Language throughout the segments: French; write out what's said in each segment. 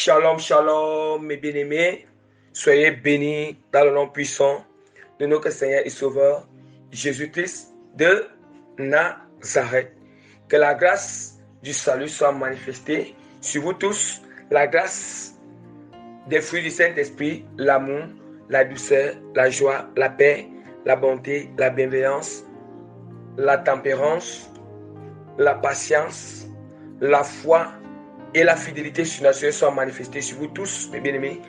Shalom, shalom, mes bien-aimés. Soyez bénis dans le nom puissant de notre Seigneur et Sauveur, Jésus-Christ de Nazareth. Que la grâce du salut soit manifestée sur vous tous. La grâce des fruits du Saint-Esprit, l'amour, la douceur, la joie, la paix, la bonté, la bienveillance, la tempérance, la patience, la foi et la fidélité surnaturelle soient manifestées sur vous tous, mes bien-aimés.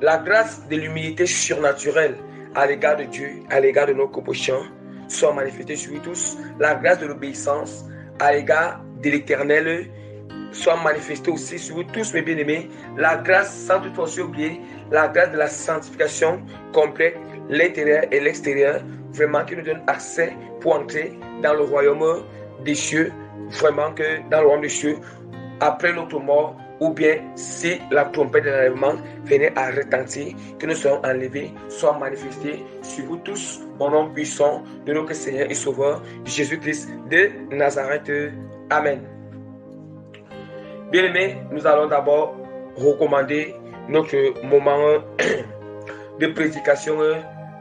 La grâce de l'humilité surnaturelle à l'égard de Dieu, à l'égard de nos prochains, soit manifestée sur vous tous. La grâce de l'obéissance à l'égard de l'Éternel soit manifestée aussi sur vous tous, mes bien-aimés. La grâce, sans toutefois oublier, la grâce de la sanctification complète, l'intérieur et l'extérieur, vraiment qui nous donne accès pour entrer dans le royaume des cieux, vraiment que dans le royaume des cieux, après notre mort, ou bien si la trompette de l'enlèvement venait à retentir, que nous soyons enlevés, soit manifestés sur vous tous, au nom puissant de notre Seigneur et Sauveur, Jésus-Christ de Nazareth. Amen. Bien-aimés, nous allons d'abord recommander notre moment de prédication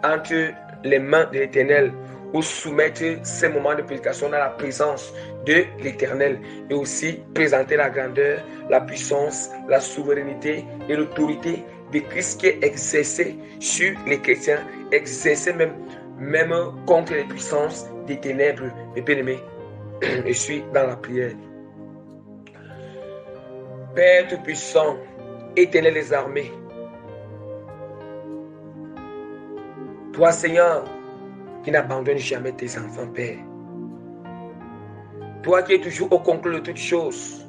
entre les mains de l'Éternel, ou soumettre ces moments de prédication dans la présence de l'Éternel et aussi présenter la grandeur, la puissance, la souveraineté et l'autorité de Christ qui est exercée sur les chrétiens, exercée même contre les puissances des ténèbres. Mes bien-aimés, je suis dans la prière. Père Tout-Puissant, Éternel des armées, toi Seigneur, qui n'abandonne jamais tes enfants, Père. Toi qui es toujours au contrôle de toutes choses.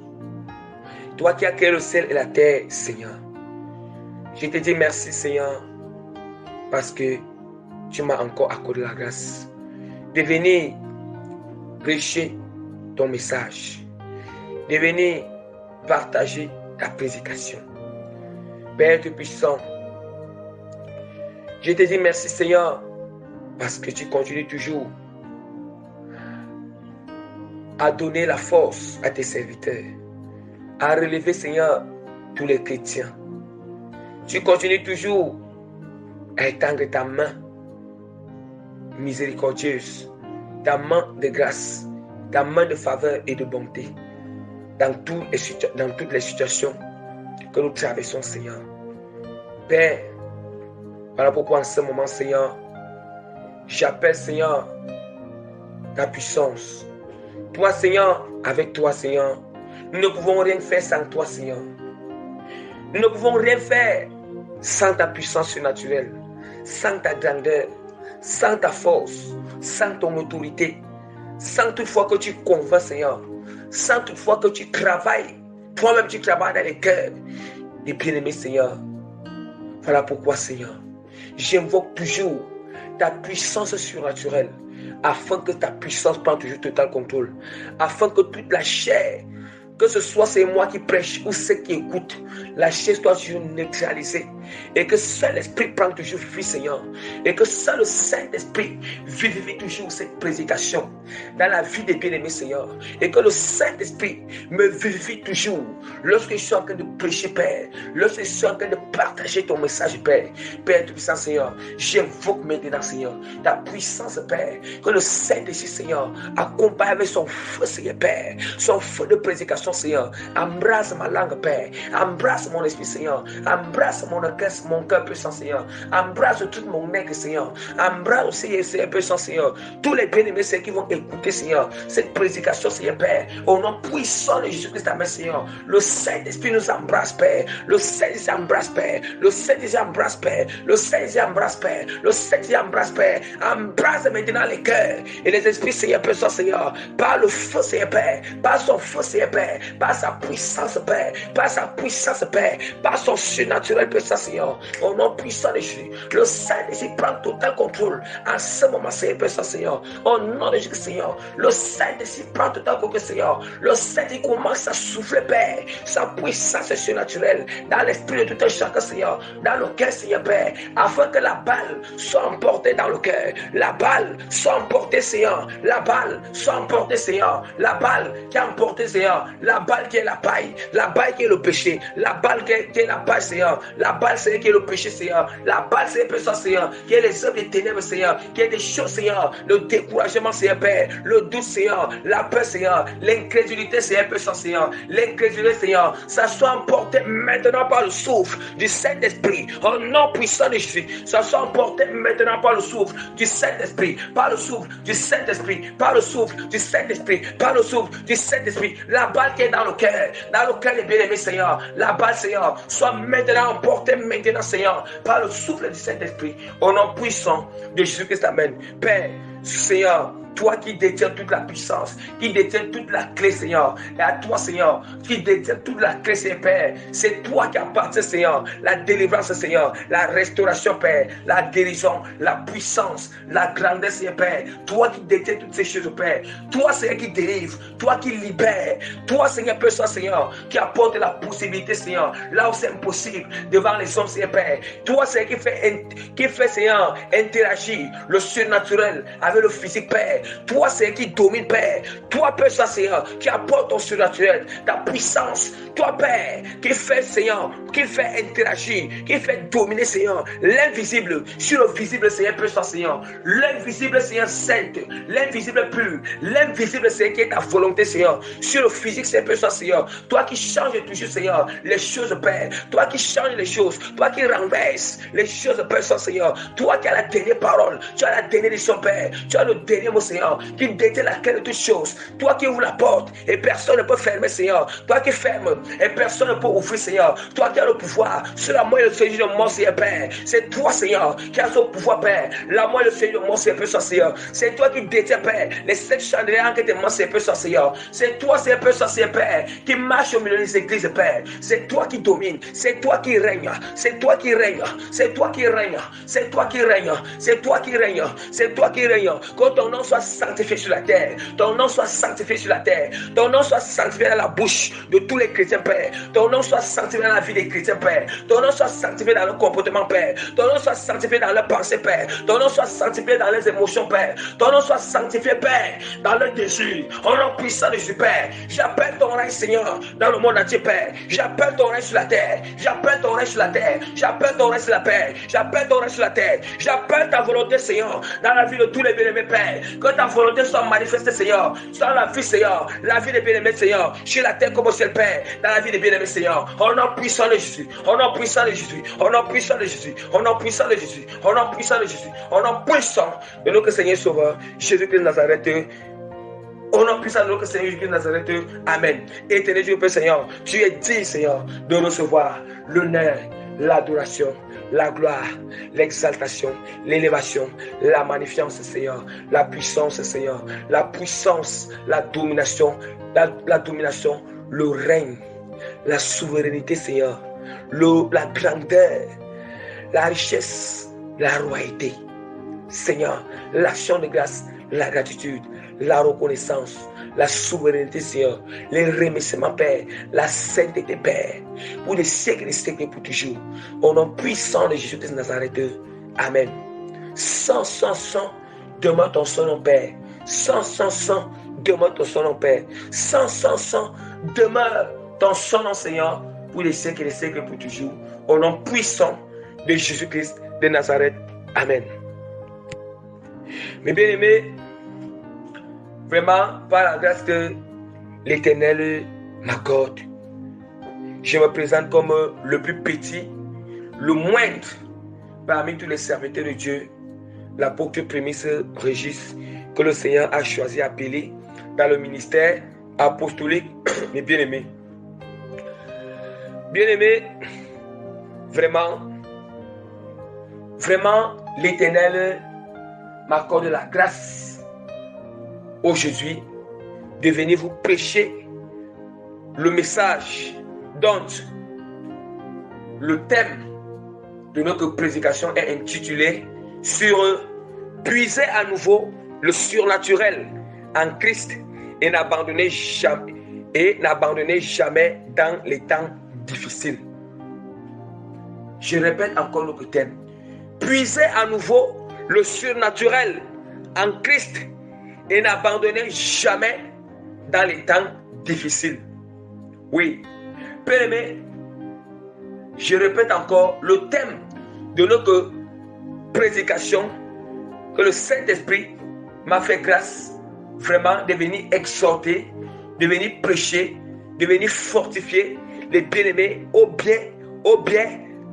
Toi qui as créé le ciel et la terre, Seigneur. Je te dis merci, Seigneur, parce que tu m'as encore accordé la grâce de venir prêcher ton message, de venir partager ta prédication. Père Tout-Puissant, je te dis merci, Seigneur, parce que tu continues toujours à donner la force à tes serviteurs, à relever, Seigneur, tous les chrétiens. Tu continues toujours à étendre ta main miséricordieuse, ta main de grâce, ta main de faveur et de bonté dans toutes les situations que nous traversons, Seigneur. Père, voilà pourquoi en ce moment, Seigneur, j'appelle, Seigneur, ta puissance. Toi, Seigneur, avec toi, Seigneur, nous ne pouvons rien faire sans toi, Seigneur. Nous ne pouvons rien faire sans ta puissance surnaturelle, sans ta grandeur, sans ta force, sans ton autorité, sans toutefois que tu convaincs, Seigneur, sans toutefois que tu travailles, toi-même tu travailles dans les cœurs des bien-aimés, Seigneur. Voilà pourquoi, Seigneur, j'invoque toujours ta puissance surnaturelle, afin que ta puissance prenne toujours total contrôle, afin que toute la chair, que ce soit c'est moi qui prêche ou ceux qui écoutent, la chair soit toujours neutralisée et que seul l'Esprit prenne toujours vie, Seigneur, et que seul le Saint-Esprit vivifie toujours cette prédication dans la vie des bien-aimés, Seigneur, et que le Saint-Esprit me vivifie toujours lorsque je suis en train de prêcher, Père, lorsque je suis en train de partager ton message, Père. Père Tout-Puissant, Seigneur, j'invoque maintenant, Seigneur, ta puissance, Père, que le Saint-Esprit, Seigneur, accompagne avec son feu, Seigneur, Père, son feu de prédication, Seigneur. Embrasse ma langue, Père, embrasse mon esprit, Seigneur, embrasse mon cœur puissant, Seigneur, embrasse tout mon être, Seigneur, embrasse aussi, Seigneur, puissant, Seigneur, tous les bien-aimés, Seigneur, qui vont écouter, Seigneur, cette prédication, Seigneur, Père, au nom puissant de Jésus-Christ, Amen, Seigneur. Le Saint-Esprit nous embrasse, Père, le Saint-Esprit embrasse, Père, le Saint-Esprit embrasse, Père, le Saint-Esprit embrasse, Père, le Saint-Esprit embrasse, Père, embrasse maintenant les cœurs et les esprits, Seigneur, puissant, Seigneur, par le feu, Seigneur, Père, par son feu, Seigneur, Père, par sa puissance, Père, par sa puissance, Père, par son surnaturel puissant, Seigneur, au nom puissant de Jésus, le Saint-Esprit prend total contrôle en ce moment, Seigneur, puissant, Seigneur, au nom de Jésus, Seigneur, le Saint-Esprit prend total contrôle, Seigneur, le Saint-Esprit commence à souffler, Père, sa puissance surnaturelle dans l'esprit de tout un chacun, Seigneur, dans le cœur, Seigneur, Père, afin que la balle soit emportée dans le cœur, la balle soit emportée, Seigneur, la balle soit emportée, Seigneur, la balle qui a emporté, Seigneur, La balle qui est la paille. La balle qui est le péché. La balle qui est la paille, Seigneur. La balle, Seigneur, qui est le péché, Seigneur. La balle, Seigneur, puissant, Seigneur, qui est les œuvres des ténèbres, Seigneur. Qui est des choses, Seigneur. Le découragement, Seigneur, Père. Le doute, Seigneur. La peur, Seigneur. L'incrédulité, Seigneur, puissant, Seigneur. L'incrédulité, Seigneur. Ça soit emporté maintenant par le souffle du Saint-Esprit. Au nom puissant de Jésus. Ça soit emporté maintenant par le souffle du Saint-Esprit. Par le souffle du Saint-Esprit. Par le souffle du Saint-Esprit. Par le souffle du Saint-Esprit. La balle qui est dans le cœur des bien-aimés, Seigneur. La balle, Seigneur, soit maintenant emportée maintenant, Seigneur, par le souffle du Saint-Esprit. Au nom puissant de Jésus-Christ, amen. Père, Seigneur, toi qui détiens toute la puissance, qui détiens toute la clé, Seigneur, et à toi, Seigneur, qui détiens toute la clé, Seigneur, Père, c'est toi qui appartient, Seigneur, la délivrance, Seigneur, la restauration, Père, la guérison, la puissance, la grandeur, Seigneur, Père, toi qui détiens toutes ces choses, Père, toi, Seigneur, qui délivre, toi qui libère, toi, Seigneur, Seigneur, qui apporte la possibilité, Seigneur, là où c'est impossible, devant les hommes, Seigneur, Père, toi, Seigneur, qui fait, Seigneur, interagir le surnaturel avec le physique, Père. Toi, Seigneur, qui domine, Père. Toi, Père, Seigneur, qui apporte ton surnaturel, ta puissance. Toi, Père, qui fait, Seigneur, qui fait interagir, qui fait dominer, Seigneur, l'invisible sur le visible, Seigneur, Père, Seigneur. L'invisible, Seigneur, sainte. L'invisible pur. L'invisible, Seigneur, qui est ta volonté, Seigneur. Sur le physique, Seigneur, Père, Seigneur. Toi qui changes toujours, Seigneur, les choses, Père. Toi qui changes les choses. Toi qui renverses les choses, Père, Seigneur. Toi qui as la dernière parole. Tu as la dernière décision, Père. Tu as le dernier mot, Seigneur, qui détient la clé de toutes choses. Toi qui ouvres la porte et personne ne peut fermer, Seigneur. Toi qui fermes et personne ne peut ouvrir, Seigneur. Toi qui as le pouvoir sur la moelle de Seigneur de mort, Seigneur, Père. C'est toi, Seigneur, qui as ce pouvoir, Père. La moelle de Seigneur de mort, Seigneur. C'est toi qui détiens, Père, les 7 chandeliers en que tes mains, Seigneur. C'est toi, Seigneur, Père, qui marche au milieu des églises, Père. C'est toi qui domine. C'est toi qui règne. C'est toi qui règne. C'est toi qui règne. C'est toi qui règne. C'est toi qui règne. C'est toi qui règne. Quand ton nom soit sanctifié sur la terre. Ton nom soit sanctifié sur la terre. Ton nom soit sanctifié dans la bouche de tous les chrétiens, Père. Ton nom soit sanctifié dans la vie des chrétiens, Père. Ton nom soit sanctifié dans leur comportement, Père. Ton nom soit sanctifié dans leurs pensées, Père. Ton nom soit sanctifié dans leurs émotions, Père. Ton nom soit sanctifié, Père, dans leurs désirs. Au nom puissant de Jésus, Père. J'appelle ton règne, Seigneur, dans le monde entier, Père. J'appelle ton règne sur la terre. J'appelle ton règne sur la terre. J'appelle ton règne sur la terre. J'appelle ton règne sur la terre. J'appelle ta volonté, Seigneur, dans la vie de tous les bien-aimés, Père. Que ta volonté soit manifestée, Seigneur, dans la vie, Seigneur, la vie des bien-aimés, Seigneur, sur la terre comme au ciel, Père, dans la vie des bien-aimés, Seigneur. Au nom puissant de Jésus. Au nom puissant de Jésus. Au nom puissant de Jésus. Au nom puissant de Jésus. Au nom puissant de Jésus. Au nom puissant de notre Seigneur Sauveur, Jésus-Christ de Nazareth. Au nom puissant de notre Seigneur Jésus-Christ de Nazareth. Amen. Éternel Dieu, Père Seigneur, tu es digne, Seigneur, de recevoir l'honneur, l'adoration, la gloire, l'exaltation, l'élévation, la magnificence, Seigneur, la puissance, Seigneur, la puissance, la domination, la domination, le règne, la souveraineté, Seigneur, la grandeur, la richesse, la royauté. Seigneur, l'action de grâce, la gratitude, la reconnaissance, la souveraineté, Seigneur, les remerciements, Père, la sainteté, Père, pour des siècles et des siècles et pour toujours. Au nom puissant de Jésus-Christ de Nazareth. Amen. Sans, demande ton son, Père. Sans, demande ton son, Père. Sans, demeure ton son, Seigneur, pour les siècles et les siècles et pour toujours. Au nom puissant de Jésus-Christ de Nazareth. Amen. Mes bien-aimés, vraiment, par la grâce que l'Éternel m'accorde, je me présente comme le plus petit, le moindre parmi tous les serviteurs de Dieu, l'apôtre Prémisse Régis, que le Seigneur a choisi, appelé dans le ministère apostolique. Mes bien-aimés, vraiment, l'Éternel m'accorde la grâce aujourd'hui de venir vous prêcher le message dont le thème de notre prédication est intitulé sur puiser à nouveau le surnaturel en Christ et n'abandonner jamais dans les temps difficiles. Je répète encore notre thème. Puiser à nouveau le surnaturel en Christ et n'abandonner jamais dans les temps difficiles. Oui. Bien-aimé, je répète encore le thème de notre prédication que le Saint-Esprit m'a fait grâce vraiment de venir exhorter, de venir prêcher, de venir fortifier les bien-aimés au bien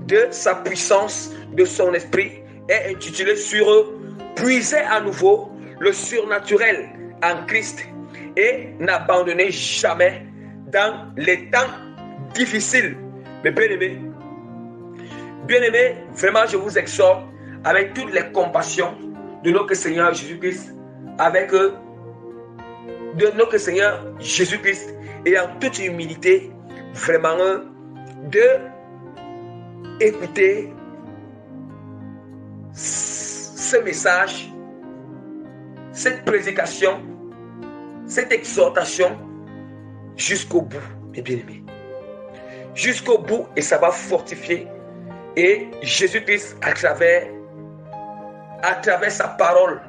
de sa puissance, de son esprit, est intitulé sur eux, puiser à nouveau le surnaturel en Christ et n'abandonner jamais dans les temps difficiles. Mais bien-aimés, vraiment je vous exhorte avec toutes les compassions de notre Seigneur Jésus-Christ, avec de notre Seigneur Jésus-Christ et en toute humilité, vraiment de écouter ce message, cette prédication, cette exhortation jusqu'au bout, mes bien-aimés. Jusqu'au bout, et ça va fortifier. Et Jésus-Christ, à travers sa parole,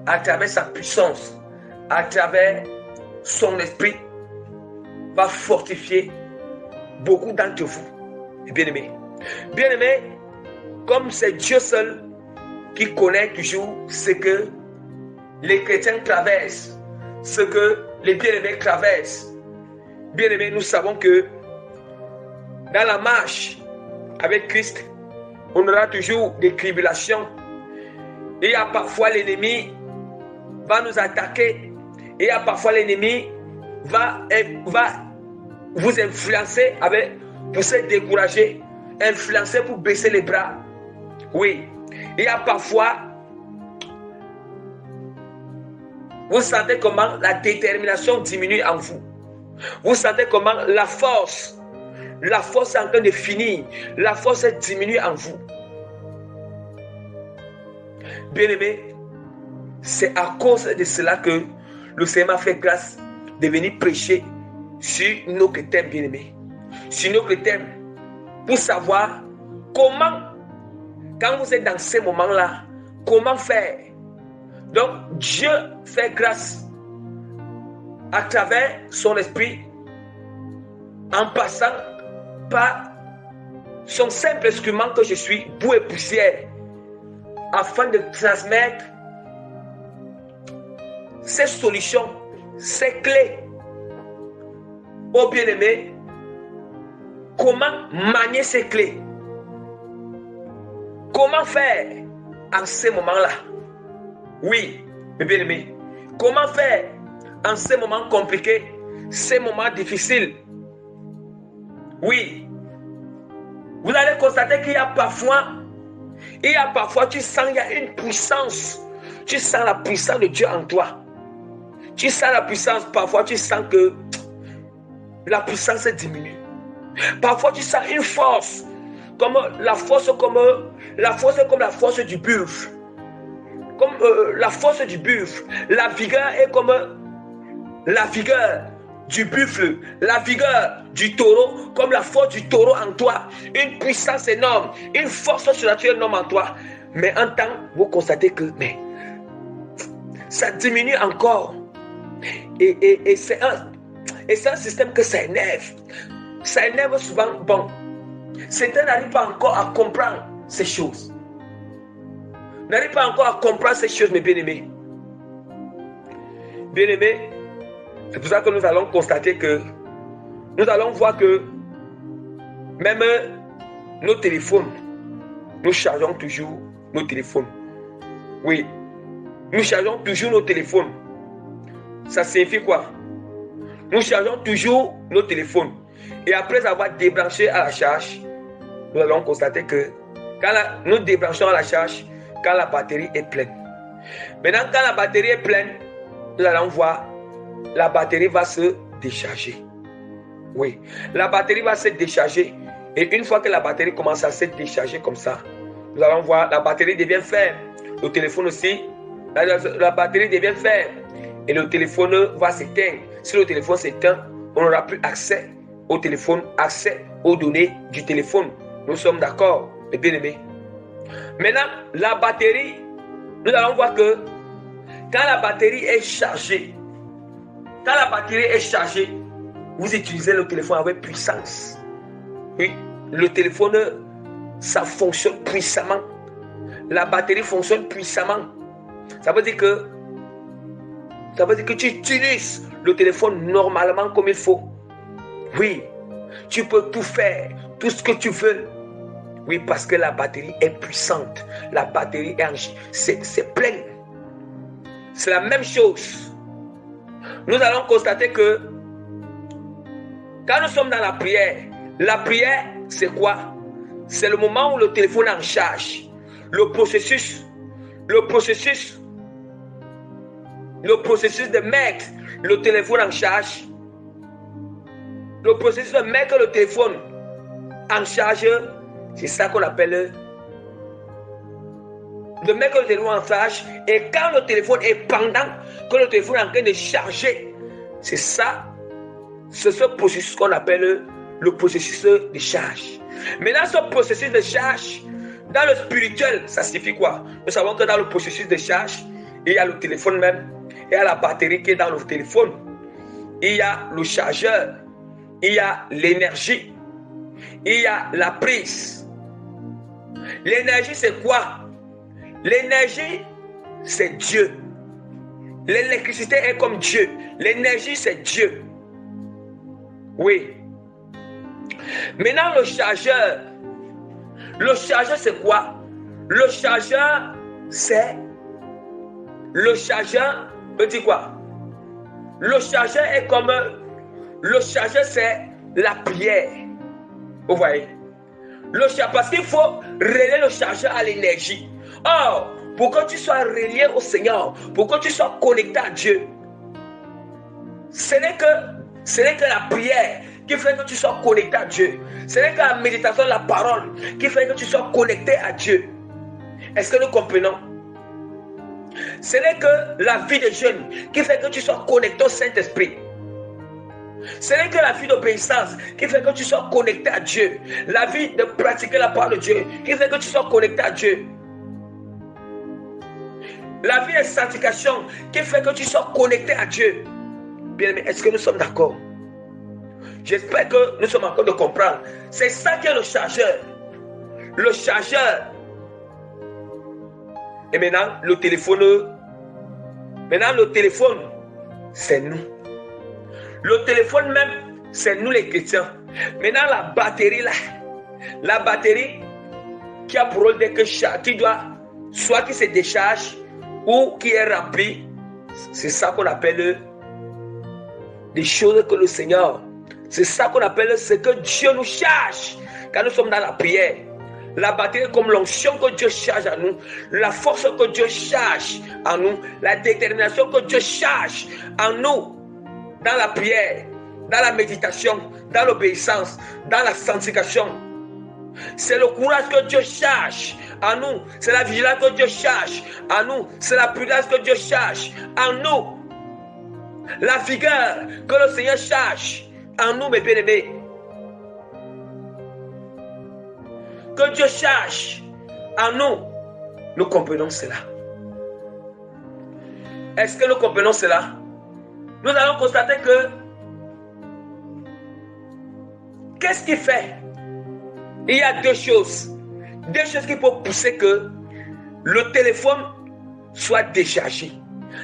à travers sa puissance, à travers son esprit, va fortifier beaucoup d'entre vous, mes bien-aimés. Bien-aimés, comme c'est Dieu seul qui connaît toujours ce que les chrétiens traversent, ce que les bien-aimés traversent. Bien-aimés, nous savons que dans la marche avec Christ, on aura toujours des tribulations. Et il y a parfois l'ennemi va nous attaquer. Et il y a parfois l'ennemi va vous influencer pour se décourager, influencer pour baisser les bras. Oui. Il y a parfois, vous sentez comment la détermination diminue en vous. Vous sentez comment la force est en train de finir. La force diminue en vous. Bien-aimés, c'est à cause de cela que le Seigneur m'a fait grâce de venir prêcher sur notre thème, bien-aimés. Sur notre thème, pour savoir comment, quand vous êtes dans ces moments-là, comment faire. Donc, Dieu fait grâce à travers son esprit en passant par son simple instrument que je suis, boue et poussière, afin de transmettre ces solutions, ces clés aux bien-aimés. Comment manier ces clés? Comment faire en ces moments-là? Oui, mes bien-aimés. Comment faire en ces moments compliqués, ces moments difficiles? Oui. Vous allez constater qu'il y a parfois, tu sens qu'il y a une puissance. Tu sens la puissance de Dieu en toi. Tu sens la puissance, parfois tu sens que la puissance diminue. Parfois tu sens une force, comme la force du buffle. Comme la force du buffle. La vigueur est comme la vigueur du buffle, la vigueur du taureau, comme la force du taureau en toi. Une puissance énorme, une force surnaturelle énorme en toi. Mais en temps, vous constatez que ça diminue encore. Et c'est un système que ça énerve. Ça énerve souvent. Bon, certains n'arrivent pas encore à comprendre ces choses. N'arrivent pas encore à comprendre ces choses, mes bien-aimés. Bien-aimés, c'est pour ça que nous allons constater que nous allons voir que même nos téléphones, nous chargeons toujours nos téléphones. Oui, nous chargeons toujours nos téléphones. Ça signifie quoi? Nous chargeons toujours nos téléphones. Et après avoir débranché à la charge, nous allons constater que quand nous débranchons à la charge, quand la batterie est pleine. Maintenant, quand la batterie est pleine, nous allons voir, la batterie va se décharger. Oui, la batterie va se décharger. Et une fois que la batterie commence à se décharger comme ça, nous allons voir, la batterie devient ferme. Le téléphone aussi, la batterie devient ferme. Et le téléphone va s'éteindre. Si le téléphone s'éteint, on n'aura plus accès au téléphone, accès aux données du téléphone. Nous sommes d'accord, mes bien-aimés. Maintenant, la batterie, nous allons voir que quand la batterie est chargée, Vous utilisez le téléphone avec puissance. Oui, le téléphone, ça fonctionne puissamment. La batterie fonctionne puissamment. Ça veut dire que tu utilises le téléphone normalement comme il faut. Oui, tu peux tout faire, tout ce que tu veux. Oui, parce que la batterie est puissante. La batterie c'est plein. C'est la même chose. Nous allons constater que quand nous sommes dans la prière, c'est quoi? C'est le moment où le téléphone est en charge. Le processus de mettre le téléphone en charge. Le processus de mettre le téléphone en charge, c'est ça qu'on appelle de mettre le téléphone en charge. Et quand le téléphone est pendant que le téléphone est en train de charger, c'est ce processus qu'on appelle le processus de charge. Maintenant, ce processus de charge, dans le spirituel, ça signifie quoi? Nous savons que dans le processus de charge, il y a le téléphone même, il y a la batterie qui est dans le téléphone, il y a le chargeur, il y a l'énergie, il y a la prise. L'énergie, c'est quoi? L'énergie, c'est Dieu. L'électricité est comme Dieu. L'énergie, c'est Dieu. Oui. Maintenant, le chargeur, c'est quoi? Le chargeur veut dire quoi? Le chargeur, c'est la prière. Vous voyez? Parce qu'il faut relier le chargeur à l'énergie. Or, pour que tu sois relié au Seigneur, pour que tu sois connecté à Dieu, ce n'est que la prière qui fait que tu sois connecté à Dieu. Ce n'est que la méditation de la parole qui fait que tu sois connecté à Dieu. Est-ce que nous comprenons? Ce n'est que la vie de jeûne qui fait que tu sois connecté au Saint-Esprit. Ce n'est que la vie d'obéissance qui fait que tu sois connecté à Dieu. La vie de pratiquer la parole de Dieu qui fait que tu sois connecté à Dieu. La vie de sanctification qui fait que tu sois connecté à Dieu. Bien aimé, est-ce que nous sommes d'accord? J'espère que nous sommes en train de comprendre. C'est ça qui est le chargeur. Le chargeur. Et maintenant, le téléphone, c'est nous. Le téléphone même, c'est nous les chrétiens. Maintenant, la batterie qui a pour rôle qui doit, soit qui se décharge ou qui est remplie, c'est ça qu'on appelle des choses que le Seigneur, c'est ça qu'on appelle ce que Dieu nous charge quand nous sommes dans la prière. La batterie comme l'onction que Dieu charge en nous, la force que Dieu charge en nous, la détermination que Dieu charge en nous dans la prière, dans la méditation, dans l'obéissance, dans la sanctification. C'est le courage que Dieu charge en nous, c'est la vigilance que Dieu charge en nous, c'est la prudence que Dieu charge en nous, la vigueur que le Seigneur charge en nous, mes bien-aimés. Que Dieu charge en nous. Nous comprenons cela. Est-ce que nous comprenons cela? Nous allons constater que qu'est-ce qui fait? Il y a deux choses qui peuvent pousser que le téléphone soit déchargé,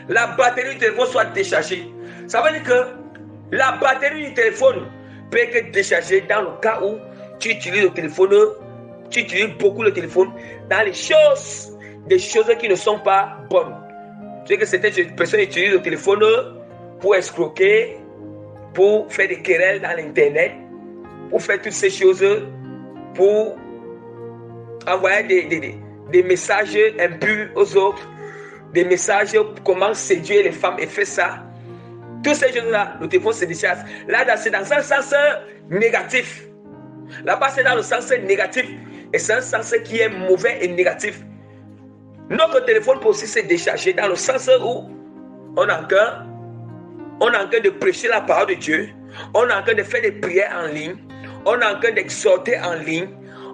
la batterie du téléphone soit déchargée. Ça veut dire que la batterie du téléphone peut être déchargée dans le cas où tu utilises le téléphone, tu utilises beaucoup le téléphone dans des choses qui ne sont pas bonnes. Tu sais que certaines personnes utilisent le téléphone pour escroquer, pour faire des querelles dans l'internet, pour faire toutes ces choses, pour envoyer des messages impurs aux autres, des messages comment séduire les femmes et faire ça. Toutes ces choses-là, le téléphone se décharge. Là, c'est dans un sens négatif. Là-bas, c'est dans le sens négatif. Et c'est un sens qui est mauvais et négatif. Notre téléphone peut aussi se décharger dans le sens où on est en train de prêcher la parole de Dieu. On est en train de faire des prières en ligne. On est en train d'exhorter en ligne.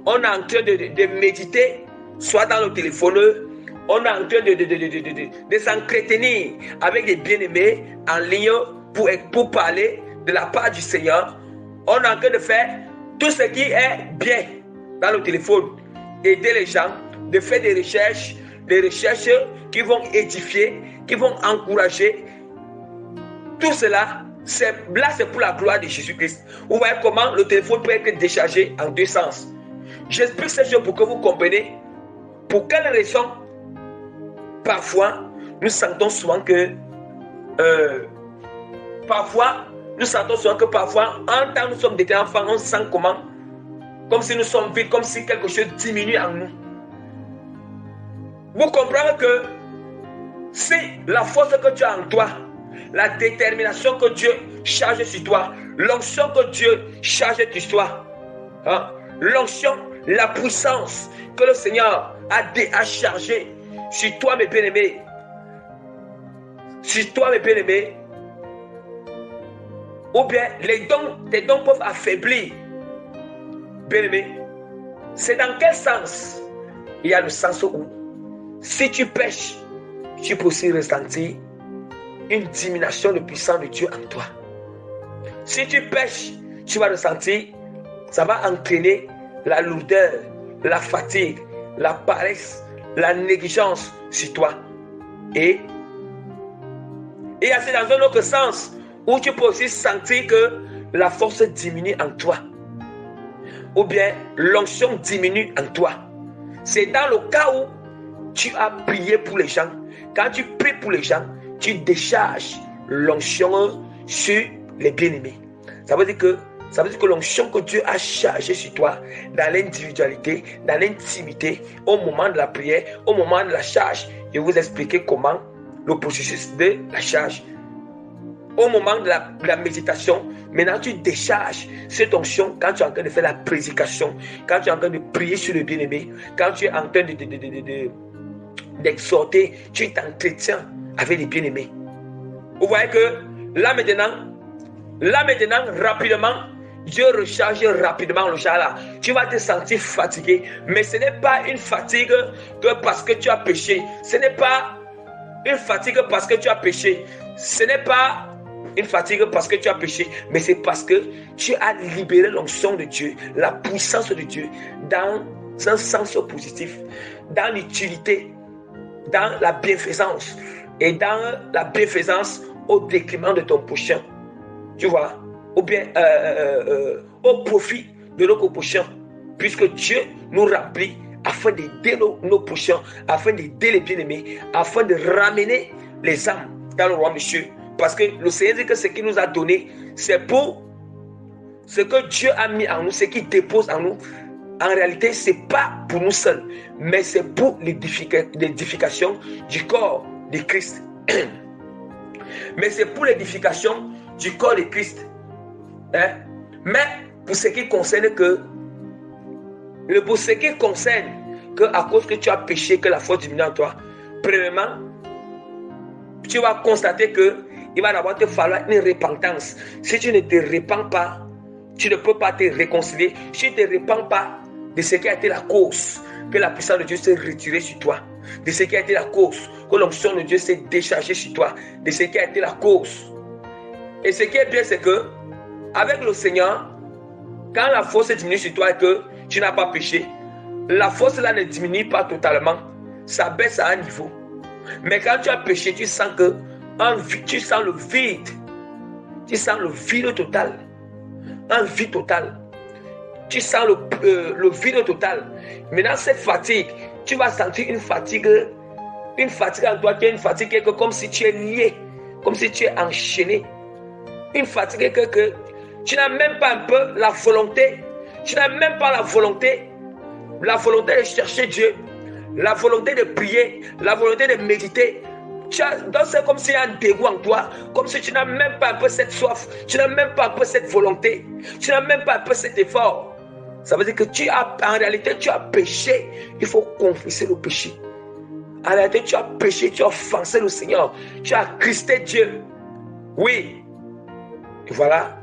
On est en train de méditer, soit dans le téléphone. On est en train de s'entretenir avec des bien-aimés en ligne pour parler de la part du Seigneur, on est en train de faire tout ce qui est bien dans le téléphone. Aider les gens, de faire des recherches qui vont édifier, qui vont encourager. Tout cela, c'est pour la gloire de Jésus-Christ. Vous voyez comment le téléphone peut être déchargé en deux sens. J'explique ces choses pour que vous compreniez pour quelle raison parfois nous sentons souvent que parfois en tant que nous sommes des enfants, on sent comment, comme si nous sommes vides, comme si quelque chose diminue en nous. Vous comprenez que si la force que tu as en toi, la détermination que Dieu charge sur toi, l'onction que Dieu charge sur toi, hein, l'onction, la puissance que le Seigneur a chargé sur toi, mes bien-aimés, ou bien tes dons peuvent affaiblir, bien-aimés. C'est dans quel sens? Il y a le sens où, si tu pêches, tu peux aussi ressentir une diminution de puissance de Dieu en toi. Si tu pêches, tu vas ressentir, ça va entraîner la lourdeur, la fatigue, la paresse, la négligence sur toi. Et c'est dans un autre sens où tu peux aussi sentir que la force diminue en toi. Ou bien l'onction diminue en toi. C'est dans le cas où tu as prié pour les gens. Quand tu pries pour les gens, tu décharges l'onction sur les bien-aimés. Ça veut dire que l'onction que Dieu a chargée sur toi, dans l'individualité, dans l'intimité, au moment de la prière, au moment de la charge, je vais vous expliquer comment le processus de la charge. Au moment de la méditation, maintenant tu décharges cette onction quand tu es en train de faire la prédication, quand tu es en train de prier sur le bien-aimé, quand tu es en train d'exhorter, tu t'entretiens avec les bien-aimés. Vous voyez que là maintenant, rapidement, Dieu recharge rapidement le char là. Tu vas te sentir fatigué, mais ce n'est pas une fatigue que parce que tu as péché. Ce n'est pas une fatigue parce que tu as péché. Ce n'est pas une fatigue parce que tu as péché, mais c'est parce que tu as libéré l'onction de Dieu, la puissance de Dieu, dans un sens positif, dans l'utilité, dans la bienfaisance, et dans la bienfaisance au détriment de ton prochain. Tu vois, ou bien au profit de notre prochain, puisque Dieu nous remplit afin d'aider nos prochains, afin d'aider les bien-aimés, afin de ramener les âmes dans le royaume de Dieu. Parce que le Seigneur dit que ce qu'il nous a donné, c'est pour ce que Dieu a mis en nous, ce qu'il dépose en nous. En réalité, ce n'est pas pour nous seuls, mais c'est pour l'édification du corps de Christ. Mais c'est pour l'édification du corps de Christ. Hein? Mais pour ce qui concerne que à cause que tu as péché, que la faute diminue en toi, premièrement, tu vas constater que il va d'abord te falloir une repentance. Si tu ne te repens pas, tu ne peux pas te réconcilier. Si tu ne te repens pas de ce qui a été la cause que la puissance de Dieu s'est retirée sur toi, de ce qui a été la cause que l'onction de Dieu s'est déchargée sur toi, de ce qui a été la cause. Et ce qui est bien, c'est que avec le Seigneur, quand la force diminue sur toi et que tu n'as pas péché, la force là ne diminue pas totalement, ça baisse à un niveau. Mais quand tu as péché, tu sens le vide. Tu sens le vide total. Un vide total. Tu sens le vide total. Maintenant, cette fatigue, tu vas sentir une fatigue en toi, qui est une fatigue comme si tu es lié, comme si tu es enchaîné. Une fatigue que tu n'as même pas un peu la volonté. Tu n'as même pas la volonté de chercher Dieu, la volonté de prier, la volonté de méditer. Donc c'est comme s'il y a un dégoût en toi, comme si tu n'as même pas un peu cette soif, tu n'as même pas un peu cette volonté, tu n'as même pas un peu cet effort. Ça veut dire que en réalité, tu as péché. Il faut confesser le péché. En réalité, tu as péché, tu as offensé le Seigneur, tu as attristé Dieu. Oui. Et voilà,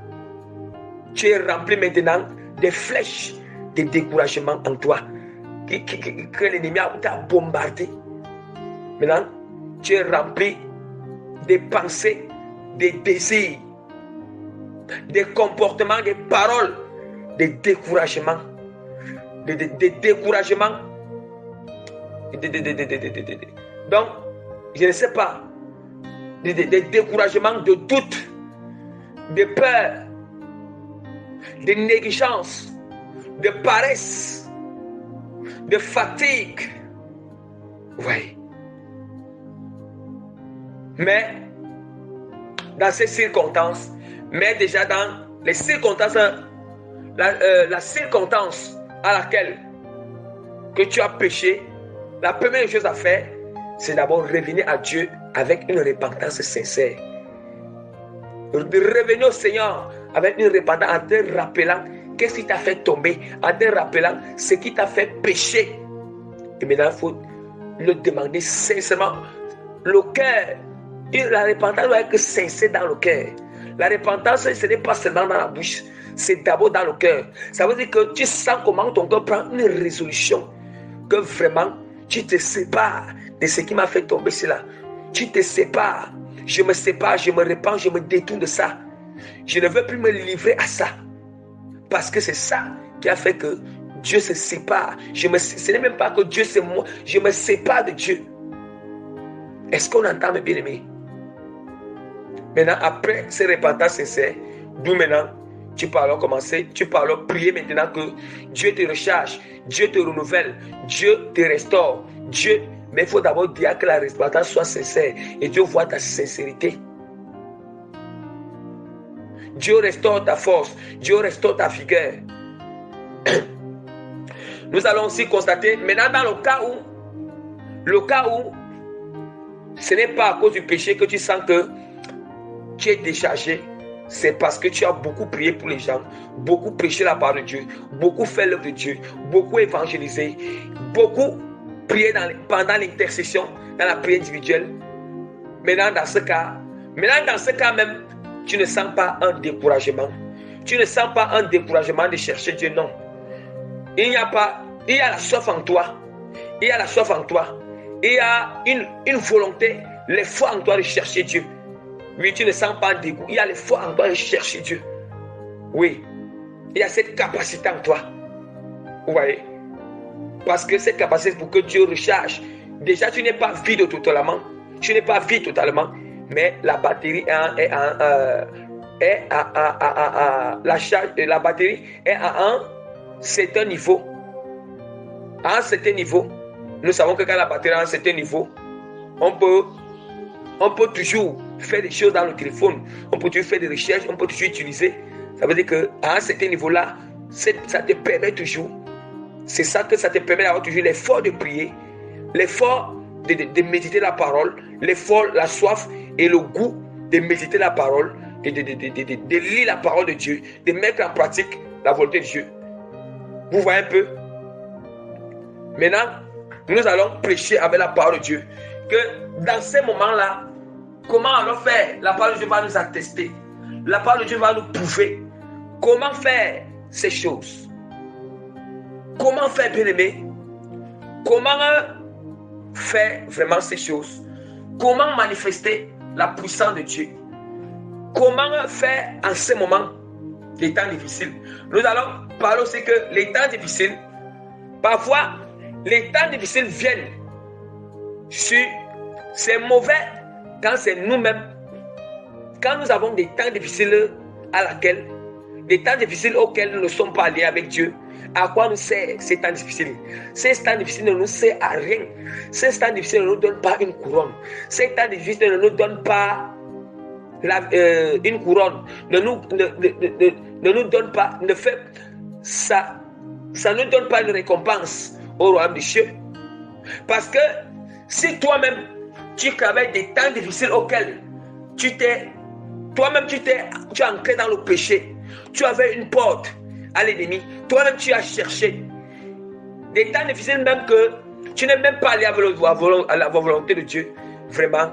tu es rempli maintenant des flèches de découragement en toi, que l'ennemi t'a bombardé. Maintenant, tu es rempli des pensées, des désirs des comportements, des paroles, des découragements. Des découragements. Donc, je ne sais pas. Des découragements, de doute, de peur, de négligence, de paresse, de fatigue. Oui. Mais, dans ces circonstances, mais déjà dans les circonstances, la circonstance à laquelle que tu as péché, la première chose à faire, c'est d'abord revenir à Dieu avec une repentance sincère. Revenir au Seigneur avec une repentance en te rappelant qu'est-ce qui t'a fait tomber, en te rappelant ce qui t'a fait pécher. Et maintenant, il faut le demander sincèrement. Le cœur, la repentance doit être sincère dans le cœur. La repentance, ce n'est pas seulement dans la bouche, c'est d'abord dans le cœur. Ça veut dire que tu sens comment ton cœur prend une résolution, que vraiment tu te sépares de ce qui m'a fait tomber cela. Tu te sépares. Je me sépare, je me repens, je me détourne de ça. Je ne veux plus me livrer à ça. Parce que c'est ça qui a fait que Dieu se sépare. Ce n'est même pas que Dieu c'est moi. Je me sépare de Dieu. Est-ce qu'on entend, mes bien-aimés? Maintenant, après ces repentances sincères, d'où maintenant, tu peux commencer, tu peux prier maintenant que Dieu te recharge, Dieu te renouvelle, Dieu te restaure, Dieu. Mais il faut d'abord dire que la repentance soit sincère et Dieu voit ta sincérité. Dieu restaure ta force, Dieu restaure ta vigueur. Nous allons aussi constater, maintenant dans le cas où ce n'est pas à cause du péché que tu sens que tu es déchargé, c'est parce que tu as beaucoup prié pour les gens, beaucoup prêché la parole de Dieu, beaucoup fait l'œuvre de Dieu, beaucoup évangélisé, beaucoup prié pendant l'intercession, dans la prière individuelle. Maintenant, dans ce cas même, tu ne sens pas un découragement. Tu ne sens pas un découragement de chercher Dieu, non. Il y a la soif en toi. Il y a la soif en toi. Il y a une volonté, l'effort en toi de chercher Dieu. Oui, tu ne sens pas un dégoût. Il y a l'effort en toi de chercher Dieu. Oui, il y a cette capacité en toi. Vous voyez? Parce que cette capacité pour que Dieu recharge. Déjà, tu n'es pas vide totalement. Tu n'es pas vide totalement. Mais la batterie la batterie est à un certain niveau. À un certain niveau. Nous savons que quand la batterie est à un certain niveau, on peut toujours faire des choses dans le téléphone. On peut toujours faire des recherches. On peut toujours utiliser. Ça veut dire qu'à un certain niveau-là, ça te permet toujours. C'est ça que ça te permet d'avoir toujours l'effort de prier, l'effort de méditer la parole, l'effort, la soif et le goût de méditer la parole, de lire la parole de Dieu, de mettre en pratique la volonté de Dieu. Vous voyez un peu? Maintenant, nous allons prêcher avec la parole de Dieu. Que dans ces moments-là, comment allons faire? La parole de Dieu va nous attester. La parole de Dieu va nous prouver comment faire ces choses. Comment faire, bien-aimé? Comment faire vraiment ces choses? Comment manifester la puissance de Dieu? Comment faire en ces moments, les temps difficiles? Nous allons parler aussi que les temps difficiles, parfois, les temps difficiles viennent sur... C'est mauvais quand c'est nous-mêmes. Quand nous avons des temps difficiles des temps difficiles auxquels nous ne sommes pas liés avec Dieu, à quoi nous sert ces temps difficiles? Ces temps difficiles ne nous servent à rien. Ces temps difficiles ne nous donnent pas une couronne. Ces temps difficiles ne nous donnent pas une couronne. Ne nous donne pas, ça ne donne pas une récompense au royaume des cieux. Parce que si toi-même, tu travailles des temps difficiles auxquels tu es ancré dans le péché, tu avais une porte à l'ennemi, toi-même tu as cherché des temps difficiles même que tu n'es même pas allé à la volonté de Dieu, vraiment,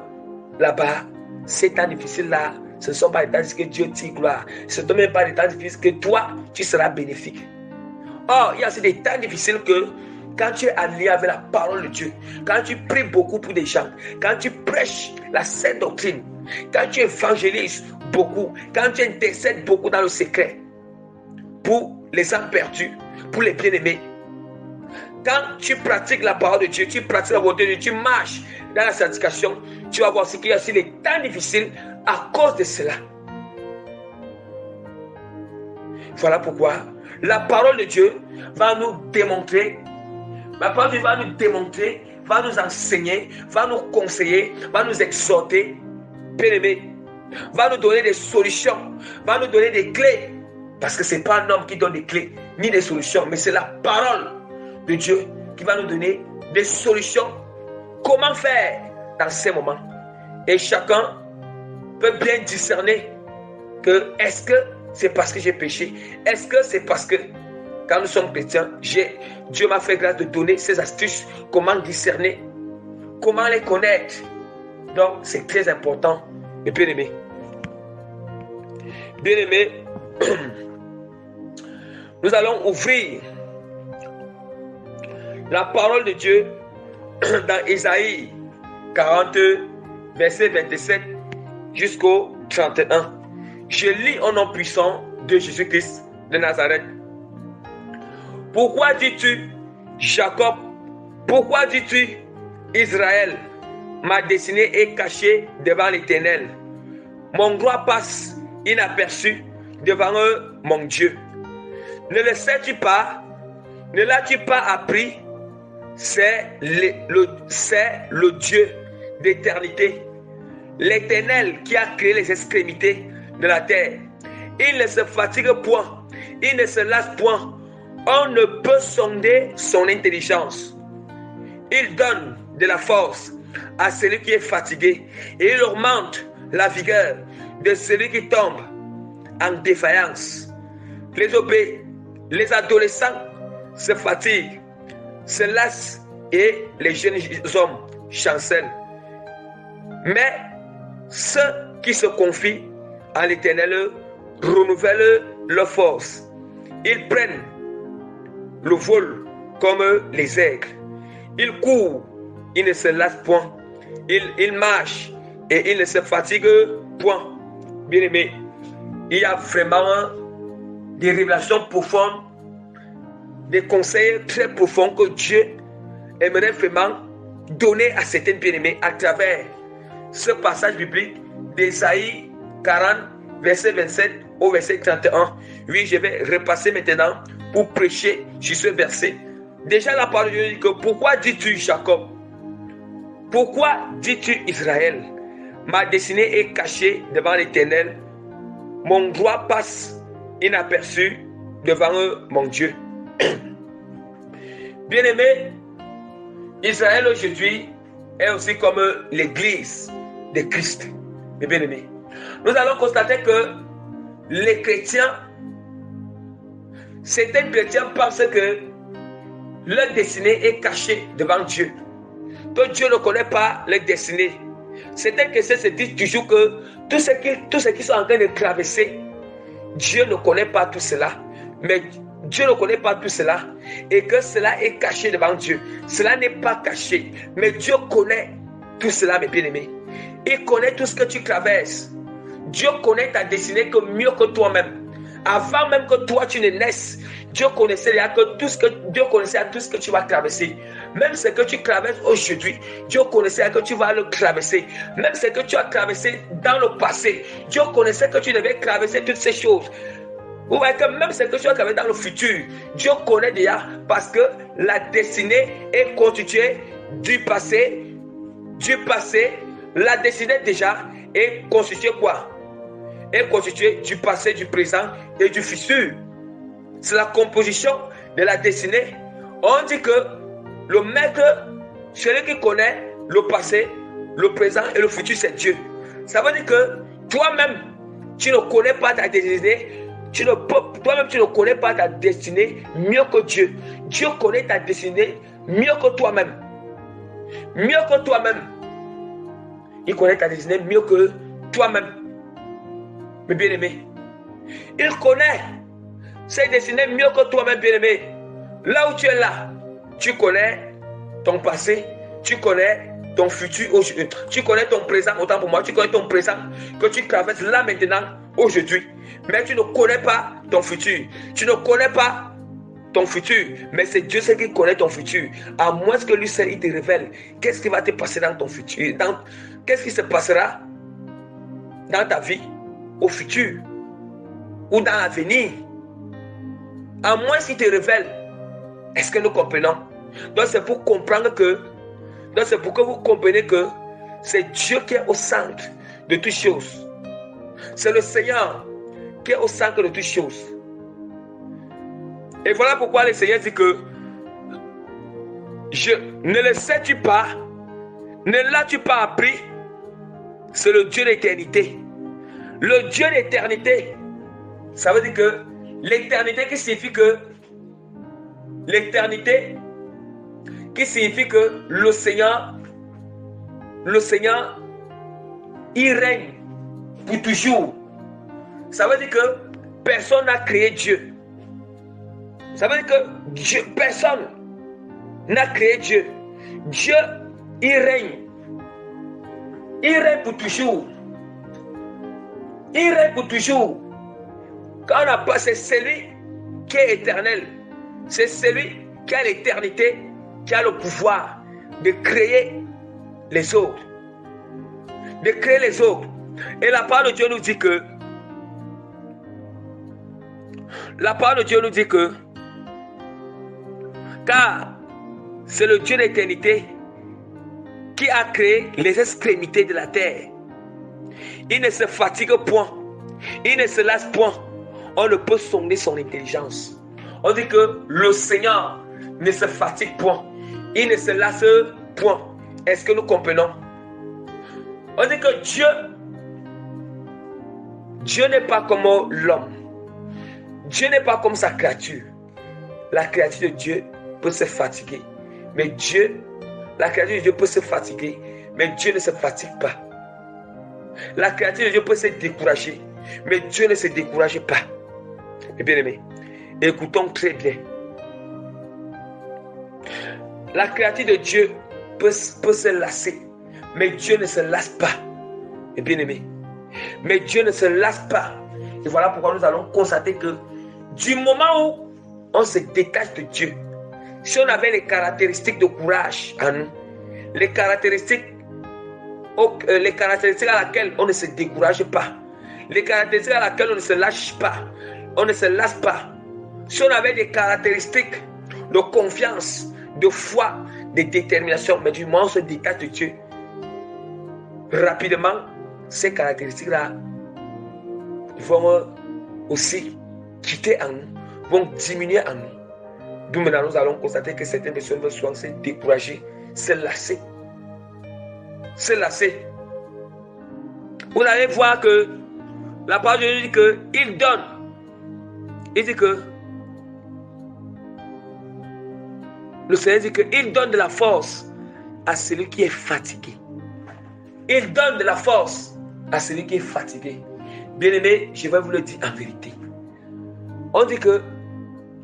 là-bas, ces temps difficiles-là, ce ne sont pas des temps difficiles que Dieu tire gloire, ce ne sont même pas des temps difficiles que toi, tu seras bénéfique. Or, il y a aussi des temps difficiles que quand tu es allié avec la parole de Dieu, quand tu pries beaucoup pour des gens, quand tu prêches la sainte doctrine, quand tu évangélises beaucoup, quand tu intercèdes beaucoup dans le secret, pour les âmes perdues, pour les bien-aimés, quand tu pratiques la parole de Dieu, tu pratiques la volonté de Dieu, tu marches dans la sanctification, tu vas voir ce qu'il y a aussi les temps difficiles à cause de cela. Voilà pourquoi la parole de Dieu va nous démontrer, la parole de Dieu va nous démontrer, va nous enseigner, va nous conseiller, va nous exhorter, bien-aimés, va nous donner des solutions, va nous donner des clés. Parce que ce n'est pas un homme qui donne des clés, ni des solutions, mais c'est la parole de Dieu qui va nous donner des solutions. Comment faire dans ces moments? Et chacun peut bien discerner que est-ce que c'est parce que j'ai péché? Est-ce que c'est parce que quand nous sommes chrétiens, Dieu m'a fait grâce de donner ces astuces, comment discerner, comment les connaître. Donc c'est très important, mes bien-aimés. Bien-aimés, nous allons ouvrir la parole de Dieu dans Isaïe 40, verset 27 jusqu'au 31. Je lis au nom puissant de Jésus-Christ de Nazareth. Pourquoi dis-tu Jacob? Pourquoi dis-tu Israël? Ma destinée est cachée devant l'Éternel. Mon droit passe inaperçu devant eux, mon Dieu. Ne le sais-tu pas? Ne l'as-tu pas appris? C'est le Dieu d'éternité, l'Éternel qui a créé les extrémités de la terre. Il ne se fatigue point, il ne se lasse point. On ne peut sonder son intelligence. Il donne de la force à celui qui est fatigué et il augmente la vigueur de celui qui tombe en défaillance. Les adolescents se fatiguent, se lassent et les jeunes hommes chancellent. Mais ceux qui se confient en l'Éternel renouvellent leur force. Ils prennent le vol comme les aigles. Ils courent, ils ne se lassent point. Ils marchent et ils ne se fatiguent point. Bien-aimés, il y a vraiment des révélations profondes, des conseils très profonds que Dieu aimerait vraiment donner à certains bien-aimés à travers ce passage biblique d'Ésaïe 40, verset 27 au verset 31. Oui, je vais repasser maintenant pour prêcher sur ce verset. Déjà, la parole de Dieu dit que pourquoi dis-tu Jacob? Pourquoi dis-tu Israël? Ma destinée est cachée devant l'Éternel. Mon droit passe inaperçu devant eux, mon Dieu. Bien-aimé, Israël aujourd'hui est aussi comme l'église de Christ. Mes bien-aimés, nous allons constater que les chrétiens, certains chrétiens pensent que leur destinée est cachée devant Dieu. Que Dieu ne connaît pas leur destinée. Certains chrétiens se disent toujours que tous ceux qui sont en train de traverser, Dieu ne connaît pas tout cela. Mais Dieu ne connaît pas tout cela et que cela est caché devant Dieu. Cela n'est pas caché, mais Dieu connaît tout cela, mes bien-aimés. Il connaît tout ce que tu traverses. Dieu connaît ta destinée que mieux que toi-même. Avant même que toi tu ne naisses, Dieu connaissait tout ce que tu vas traverser. Même ce que tu traverses aujourd'hui, Dieu connaissait que tu vas le traverser. Même ce que tu as traversé dans le passé, Dieu connaissait que tu devais traverser toutes ces choses. Vous voyez que même ce que tu as traversé dans le futur, Dieu connaît déjà parce que la destinée est constituée du passé. Du passé, la destinée déjà est constituée quoi? Est constituée du passé, du présent et du futur. C'est la composition de la destinée. On dit que le maître, celui qui connaît le passé, le présent et le futur, c'est Dieu. Ça veut dire que toi-même, tu ne connais pas ta destinée. Toi-même, tu ne connais pas ta destinée mieux que Dieu. Dieu connaît ta destinée mieux que toi-même. Mieux que toi-même. Il connaît ta destinée mieux que toi-même. Mes bien-aimés, il connaît cette destinée mieux que toi-même, bien-aimé. Là où tu es là, Tu connais ton passé, tu connais ton futur, tu connais ton présent, autant pour moi, tu connais ton présent que tu traverses là maintenant, aujourd'hui. Mais tu ne connais pas ton futur. Tu ne connais pas ton futur, mais c'est Dieu seul qui connaît ton futur. À moins que lui seul il te révèle qu'est-ce qui va te passer dans ton futur, qu'est-ce qui se passera dans ta vie au futur ou dans l'avenir. À moins qu'il te révèle. Est-ce que nous comprenons? Donc c'est pour comprendre que, donc c'est pour que vous compreniez que c'est Dieu qui est au centre de toutes choses. C'est le Seigneur qui est au centre de toutes choses. Et voilà pourquoi le Seigneur dit que ne le sais-tu pas, ne l'as-tu pas appris? C'est le Dieu d'éternité. Le Dieu d'éternité, ça veut dire que l'éternité qui signifie que l'éternité qui signifie que le Seigneur, il règne pour toujours. Ça veut dire que personne n'a créé Dieu. Ça veut dire que personne n'a créé Dieu. Dieu, il règne. Il règne pour toujours. Il règne pour toujours. Quand on a pas, c'est celui qui est éternel. C'est celui qui a l'éternité, qui a le pouvoir de créer les autres. De créer les autres. Et la parole de Dieu nous dit que car c'est le Dieu d'éternité qui a créé les extrémités de la terre. Il ne se fatigue point. Il ne se lasse point. On ne peut sonder son intelligence. On dit que le Seigneur ne se fatigue point. Il ne se lasse point. Est-ce que nous comprenons? On dit que Dieu n'est pas comme l'homme. Dieu n'est pas comme sa créature. La créature de Dieu peut se fatiguer. Mais la créature de Dieu peut se fatiguer. Mais Dieu ne se fatigue pas. La créature de Dieu peut se décourager. Mais Dieu ne se décourage pas. Et bien aimé, écoutons très bien. La créature de Dieu peut se lasser. Mais Dieu ne se lasse pas. Et bien aimé, mais Dieu ne se lasse pas. Et voilà pourquoi nous allons constater que du moment où on se détache de Dieu, si on avait les caractéristiques de courage en nous, les caractéristiques à laquelle on ne se décourage pas, les caractéristiques à laquelle on ne se lâche pas, on ne se lasse pas, si on avait des caractéristiques de confiance, de foi, de détermination, mais du moment où on se détache de Dieu, rapidement, ces caractéristiques-là vont aussi quitter en nous, vont diminuer en nous. D'où maintenant nous allons constater que certaines personnes vont souvent se décourager, se lasser. Se lasser. Vous allez voir que la parole de Dieu dit qu'il donne. Il dit que le Seigneur dit qu'il donne de la force à celui qui est fatigué. Il donne de la force à celui qui est fatigué. Bien-aimé, je vais vous le dire en vérité. On dit que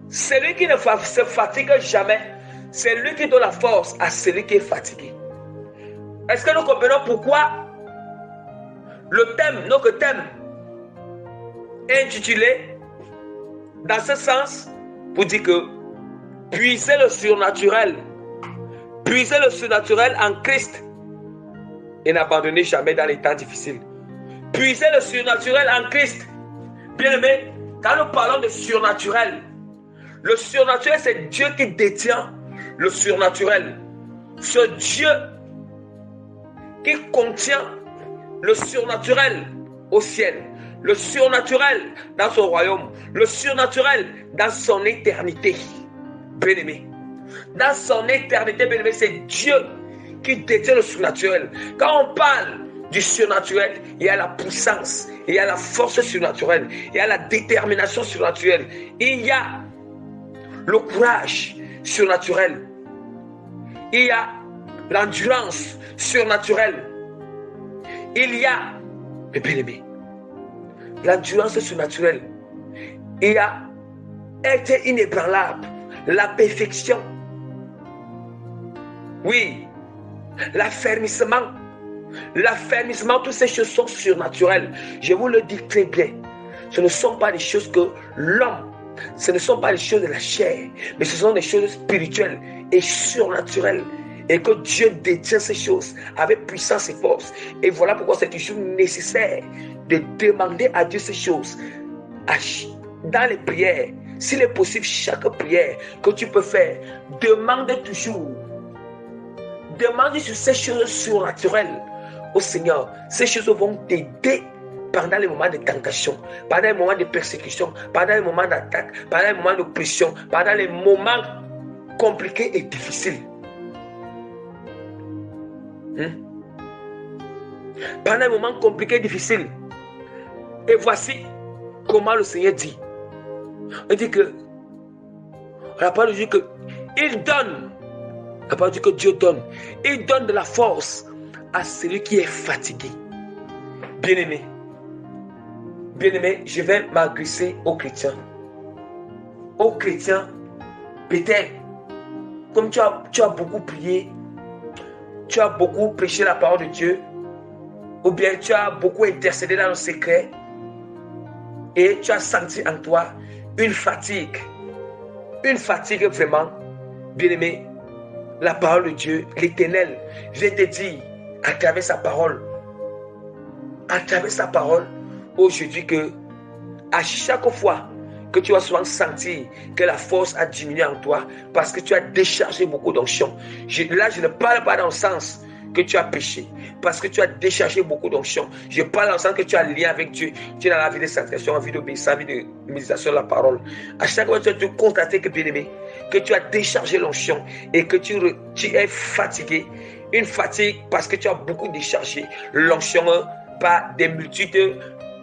celui qui ne se fatigue jamais, c'est lui qui donne la force à celui qui est fatigué. Est-ce que nous comprenons pourquoi notre thème est intitulé dans ce sens pour dire que puiser le surnaturel en Christ et n'abandonnez jamais dans les temps difficiles. Puiser le surnaturel en Christ. Bien aimé, quand nous parlons de surnaturel, le surnaturel, c'est Dieu qui détient le surnaturel. Ce Dieu qui contient le surnaturel au ciel, le surnaturel dans son royaume, le surnaturel dans son éternité. Bien aimé, dans son éternité, bien aimé, c'est Dieu qui détient le surnaturel. Quand on parle du surnaturel, il y a la puissance, il y a la force surnaturelle, il y a la détermination surnaturelle, il y a le courage surnaturel, il y a l'endurance surnaturelle, il y a, mes bien-aimés, l'endurance surnaturelle, il y a être inébranlable, la perfection Oui, l'affermissement, toutes ces choses sont surnaturelles. Je vous le dis très bien. Ce ne sont pas des choses que l'homme, ce ne sont pas des choses de la chair, mais ce sont des choses spirituelles et surnaturelles. Et que Dieu détient ces choses avec puissance et force. Et voilà pourquoi c'est toujours nécessaire de demander à Dieu ces choses dans les prières. S'il est possible, chaque prière que tu peux faire, demande toujours. Demande sur ces choses surnaturelles au Seigneur. Ces choses vont t'aider pendant les moments de tentation, pendant les moments de persécution, pendant les moments d'attaque, pendant les moments d'oppression, pendant les moments compliqués et difficiles. Pendant les moments compliqués et difficiles. Et voici comment le Seigneur dit. Il dit que la parole dit que il donne. La parole dit que Dieu donne. Il donne de la force à celui qui est fatigué. Bien-aimé, je vais m'adresser aux chrétiens. Aux chrétiens, peut-être, comme tu as beaucoup prié, tu as beaucoup prêché la parole de Dieu, ou bien tu as beaucoup intercédé dans le secret, et tu as senti en toi une fatigue vraiment, bien-aimé. La parole de Dieu, l'Éternel, vient te dire à travers sa parole, aujourd'hui que à chaque fois que tu vas souvent sentir que la force a diminué en toi parce que tu as déchargé beaucoup d'onction. Là, je ne parle pas dans le sens que tu as péché, parce que tu as déchargé beaucoup d'onction. Je parle dans le sens que tu as lien avec Dieu, tu es dans la vie de sanctification, en vie d'obéissance, en vie de méditation de la parole. À chaque fois, tu as constaté que, bien-aimé, que tu as déchargé l'onction et que tu es fatigué. Une fatigue parce que tu as beaucoup déchargé l'onction par des multitudes,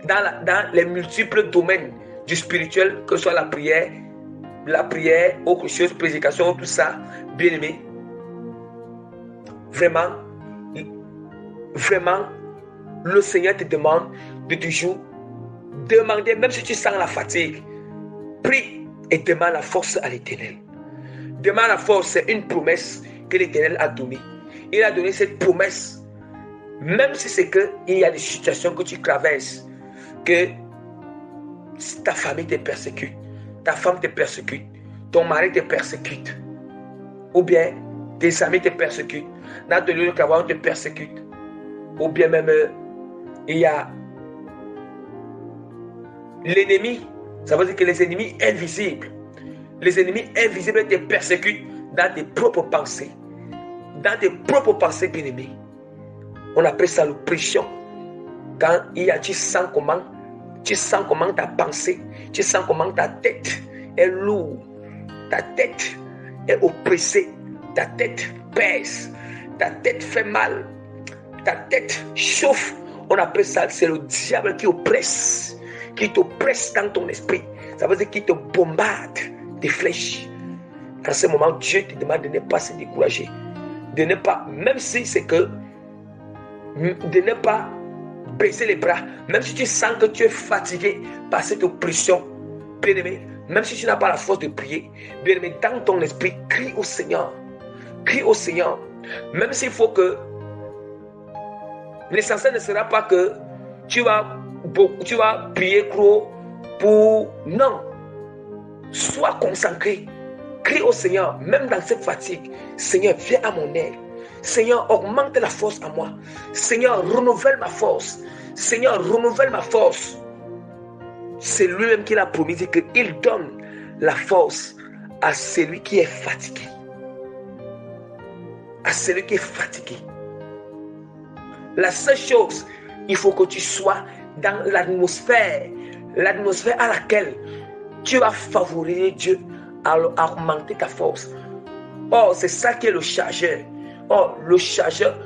dans les multiples domaines du spirituel, que ce soit la prière, autre chose, prédication, tout ça, bien-aimé. Vraiment, le Seigneur te demande de toujours demander, même si tu sens la fatigue, prie et demande la force à l'Éternel. Demande la force, c'est une promesse que l'Éternel a donnée. Il a donné cette promesse, même si c'est qu'il y a des situations que tu traverses, que ta famille te persécute, ta femme te persécute, ton mari te persécute, ou bien tes amis te persécutent, dans ton lieu de travail on te persécute, ou bien même il y a l'ennemi, ça veut dire que les ennemis invisibles te persécutent dans tes propres pensées. Dans tes propres pensées, bien-aimés. On appelle ça l'oppression. Quand tu sens comment ta pensée, tu sens comment ta tête est lourde, ta tête est oppressée, ta tête pèse, ta tête fait mal, ta tête chauffe. On appelle ça, c'est le diable qui t'oppresse dans ton esprit. Ça veut dire qu'il te bombarde des flèches. En ce moment, Dieu te demande de ne pas se décourager. De ne pas, même si c'est que, de ne pas baisser les bras, même si tu sens que tu es fatigué par cette oppression, bien-aimé, même si tu n'as pas la force de prier, bien-aimé, dans ton esprit, crie au Seigneur. Crie au Seigneur. Même s'il faut que, l'essentiel ne sera pas que tu vas prier pour... Non. Sois concentré. Crie au Seigneur, même dans cette fatigue. Seigneur, viens à mon aide. Seigneur, augmente la force à moi. Seigneur, renouvelle ma force. Seigneur, renouvelle ma force. C'est lui-même qui l'a promis qu'il donne la force à celui qui est fatigué. À celui qui est fatigué. La seule chose, il faut que tu sois dans l'atmosphère à laquelle tu vas favoriser Dieu à augmenter ta force. Oh, c'est ça qui est le chargeur. Oh, le chargeur,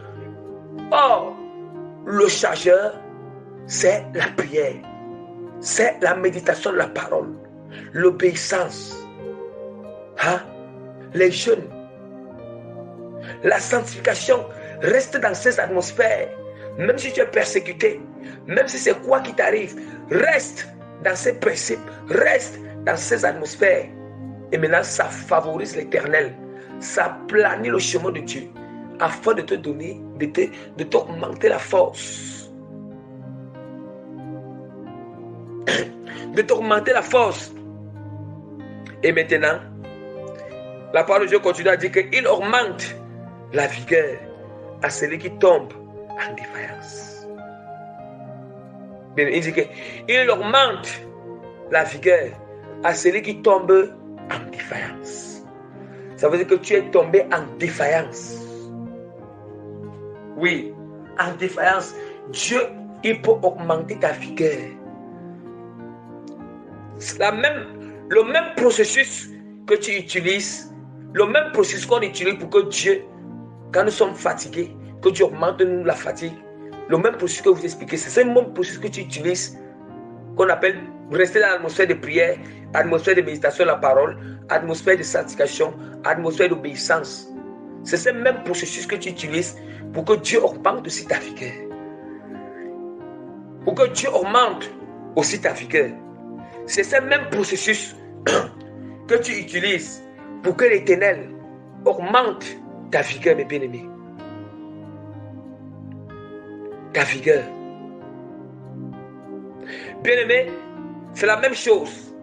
c'est la prière. C'est la méditation de la parole. L'obéissance. Les jeûnes. La sanctification reste dans ces atmosphères. Même si tu es persécuté, même si c'est quoi qui t'arrive, reste dans ces principes, reste dans ces atmosphères. Et maintenant, ça favorise l'Éternel. Ça planifie le chemin de Dieu. afin de te donner, de t'augmenter la force. De t'augmenter la force. Et maintenant, la parole de Dieu continue à dire qu'il augmente la vigueur à celui qui tombe en défaillance. Bien, il dit qu'il augmente la vigueur à celui qui tombe en défaillance. Ça veut dire que tu es tombé en défaillance. Oui, en défaillance. Dieu, il peut augmenter ta vigueur. Le même processus que tu utilises, le même processus qu'on utilise pour que Dieu, quand nous sommes fatigués, que Dieu augmente nous la fatigue, le même processus que vous expliquez, c'est ce même processus que tu utilises, qu'on appelle rester dans l'atmosphère de prière, atmosphère de méditation de la parole, atmosphère de sanctification, atmosphère d'obéissance. C'est ce même processus que tu utilises pour que Dieu augmente aussi ta vigueur. Pour que Dieu augmente aussi ta vigueur. C'est ce même processus que tu utilises pour que l'Éternel augmente ta vigueur, mes bien-aimés. Ta vigueur. Bien-aimés, c'est la même chose.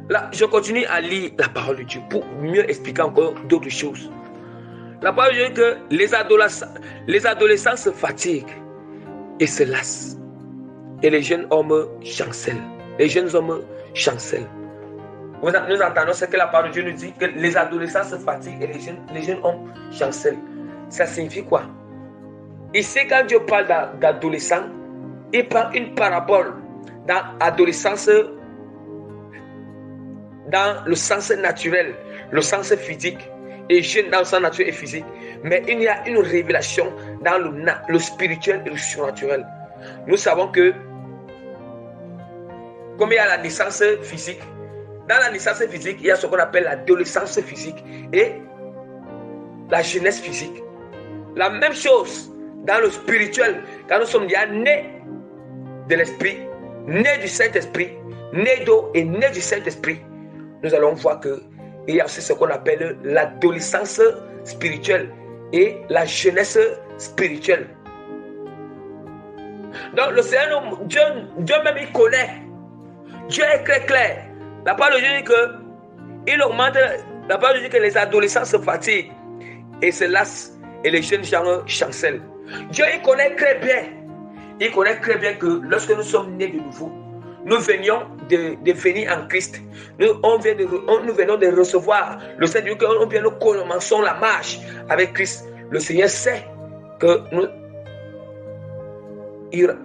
Là, je continue à lire la parole de Dieu pour mieux expliquer encore d'autres choses. La parole de Dieu dit que les adolescents se fatiguent et se lassent. Et les jeunes hommes chancellent. Les jeunes hommes chancellent. Nous entendons ce que la parole de Dieu nous dit, que les adolescents se fatiguent et les jeunes hommes chancellent. Ça signifie quoi? Ici, quand Dieu parle d'adolescents, il prend une parabole dans l'adolescence, dans le sens naturel, le sens physique, et jeune dans le sens naturel et physique. Mais il y a une révélation dans le spirituel et le surnaturel. Nous savons que, comme il y a la naissance physique, dans la naissance physique, il y a ce qu'on appelle l'adolescence physique et la jeunesse physique. La même chose dans le spirituel, quand nous sommes déjà nés de l'esprit, nés du Saint-Esprit, nés d'eau et nés du Saint-Esprit, nous allons voir qu'il y a aussi ce qu'on appelle l'adolescence spirituelle et la jeunesse spirituelle. Donc le Seigneur, Dieu même il connaît. Dieu est très clair. La parole de Dieu dit que il augmente. La parole de Dieu dit que les adolescents se fatiguent et se lassent et les jeunes gens chancellent. Dieu il connaît très bien. Il connaît très bien que lorsque nous sommes nés de nouveau, nous venions de venir en Christ. Nous venons de recevoir le Seigneur, nous commençons la marche avec Christ. Le Seigneur sait que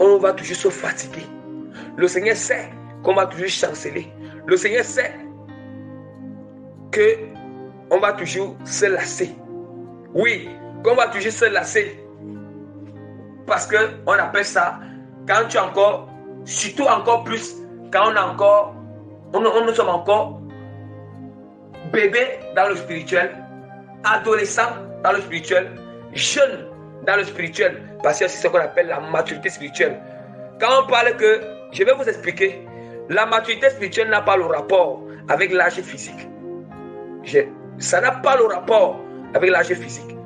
on va toujours se fatiguer. Le Seigneur sait qu'on va toujours chanceler. Le Seigneur sait qu'on va toujours se lasser. Oui, qu'on va toujours se lasser. Parce qu'on appelle ça, quand tu es encore, surtout encore plus, quand nous sommes encore bébés dans le spirituel, adolescents dans le spirituel, jeunes dans le spirituel, parce que c'est ce qu'on appelle la maturité spirituelle. Quand on parle que, je vais vous expliquer, la maturité spirituelle n'a pas le rapport avec l'âge physique. Ça n'a pas le rapport avec l'âge physique.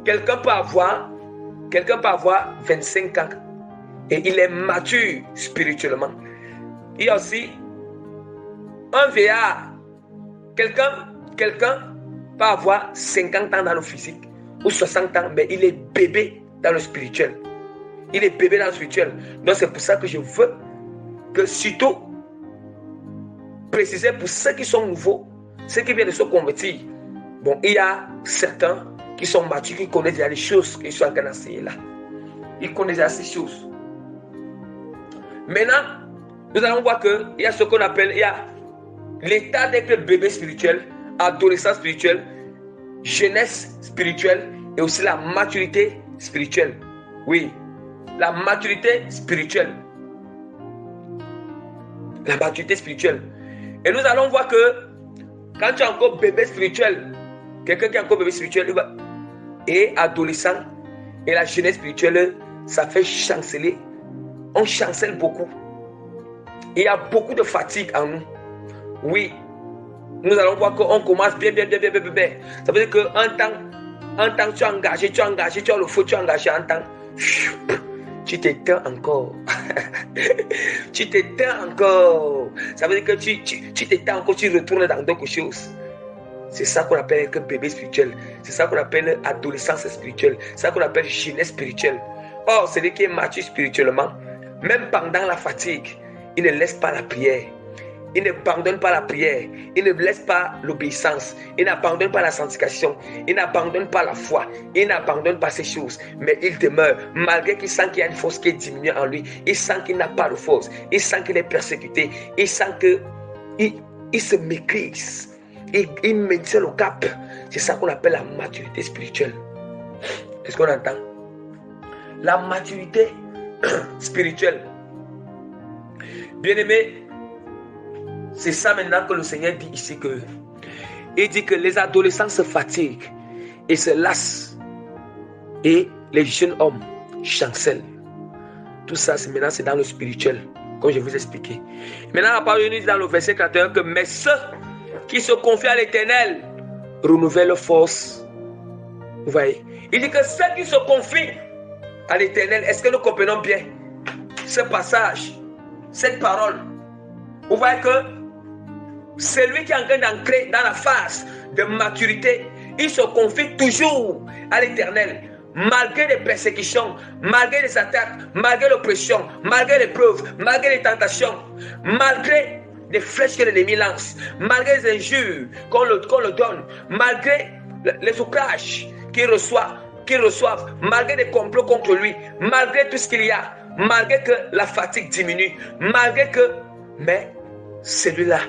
Quelqu'un peut avoir 25 ans et il est mature spirituellement. Il y a aussi un vieillard. Quelqu'un peut avoir 50 ans dans le physique ou 60 ans, mais il est bébé dans le spirituel. Il est bébé dans le spirituel. Donc c'est pour ça que je veux que surtout préciser pour ceux qui sont nouveaux, ceux qui viennent de se convertir. Bon, il y a certains qui sont matures, qui connaissent déjà les choses qu'ils sont en train d'enseigner là. Ils connaissent déjà ces choses. Maintenant, nous allons voir qu'il y a ce qu'on appelle, il y a l'état d'être bébé spirituel, adolescent spirituel, jeunesse spirituelle et aussi la maturité spirituelle. Oui, la maturité spirituelle. La maturité spirituelle. Et nous allons voir que quand tu es encore bébé spirituel, quelqu'un qui est encore bébé spirituel et adolescent et la jeunesse spirituelle, ça fait chanceler. On chancelle beaucoup. Il y a beaucoup de fatigue en nous. Oui, nous allons voir qu'on commence bien. Ça veut dire qu'un temps, Un temps, tu as engagé, tu as le feu, tu as engagé un temps. Tu t'éteins encore. Tu t'éteins encore. Ça veut dire que tu t'éteins encore, tu retournes dans d'autres choses. C'est ça qu'on appelle que bébé spirituel. C'est ça qu'on appelle adolescence spirituelle. C'est ça qu'on appelle jeunesse spirituelle. Or, celui qui est mature spirituellement, même pendant la fatigue, il ne laisse pas la prière. Il n'abandonne pas la prière. Il ne laisse pas l'obéissance. Il n'abandonne pas la sanctification. Il n'abandonne pas la foi. Il n'abandonne pas ces choses. Mais il demeure. Malgré qu'il sent qu'il y a une force qui est diminuée en lui. Il sent qu'il n'a pas de force. Il sent qu'il est persécuté. Il sent qu'il se maîtrise. Il maintient le cap. C'est ça qu'on appelle la maturité spirituelle. Est-ce qu'on entend? La maturité spirituelle. Bien-aimé, c'est ça maintenant que le Seigneur dit ici que il dit que les adolescents se fatiguent et se lassent et les jeunes hommes chancellent. Tout ça, c'est dans le spirituel, comme je vous ai expliqué. Maintenant, la parole nous dit dans le verset 41 que mais ceux qui se confient à l'Éternel renouvellent leur force. Vous voyez? Il dit que ceux qui se confient à l'Éternel, est-ce que nous comprenons bien ce passage, cette parole? Vous voyez que celui qui est en train d'entrer dans la phase de maturité, il se confie toujours à l'Éternel. Malgré les persécutions, malgré les attaques, malgré l'oppression, malgré les preuves, malgré les tentations, malgré les flèches que l'ennemi lance, malgré les injures qu'on le donne, malgré les outrages qu'il reçoivent, malgré les complots contre lui, malgré tout ce qu'il y a, malgré que la fatigue diminue, malgré que... Mais celui-là,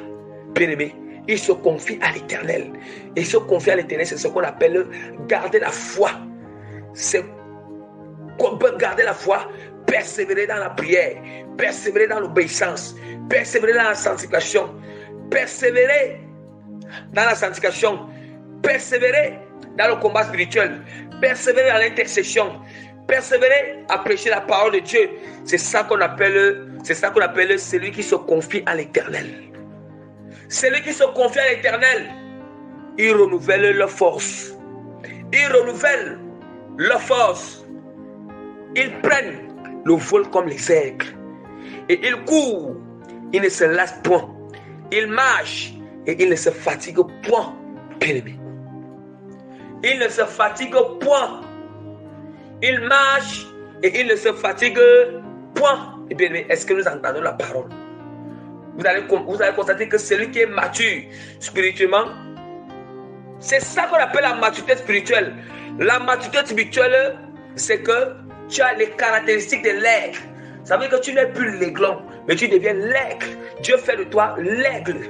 bien-aimé, il se confie à l'Éternel. Il se confie à l'Éternel, c'est ce qu'on appelle garder la foi. C'est qu'on peut garder la foi, persévérer dans la prière, persévérer dans l'obéissance, persévérer dans la sanctification, persévérer dans la sanctification, persévérer dans le combat spirituel, persévérer dans l'intercession, persévérer à prêcher la parole de Dieu. C'est ça qu'on appelle celui qui se confie à l'Éternel. Celui qui se confie à l'Éternel, il renouvelle leur force. Ils renouvellent leur force. Ils prennent le vol comme les aigles. Et ils courent. Ils ne se lassent point. Ils marchent et ils ne se fatiguent point. Bien-aimés. Ils ne se fatiguent point. Ils marchent et ils ne se fatiguent point. Et bien, est-ce que nous entendons la parole? Vous allez constater que celui qui est mature spirituellement, c'est ça qu'on appelle la maturité spirituelle. La maturité spirituelle, c'est que tu as les caractéristiques de l'aigle. Ça veut dire que tu n'es plus l'aiglon, mais tu deviens l'aigle. Dieu fait de toi l'aigle.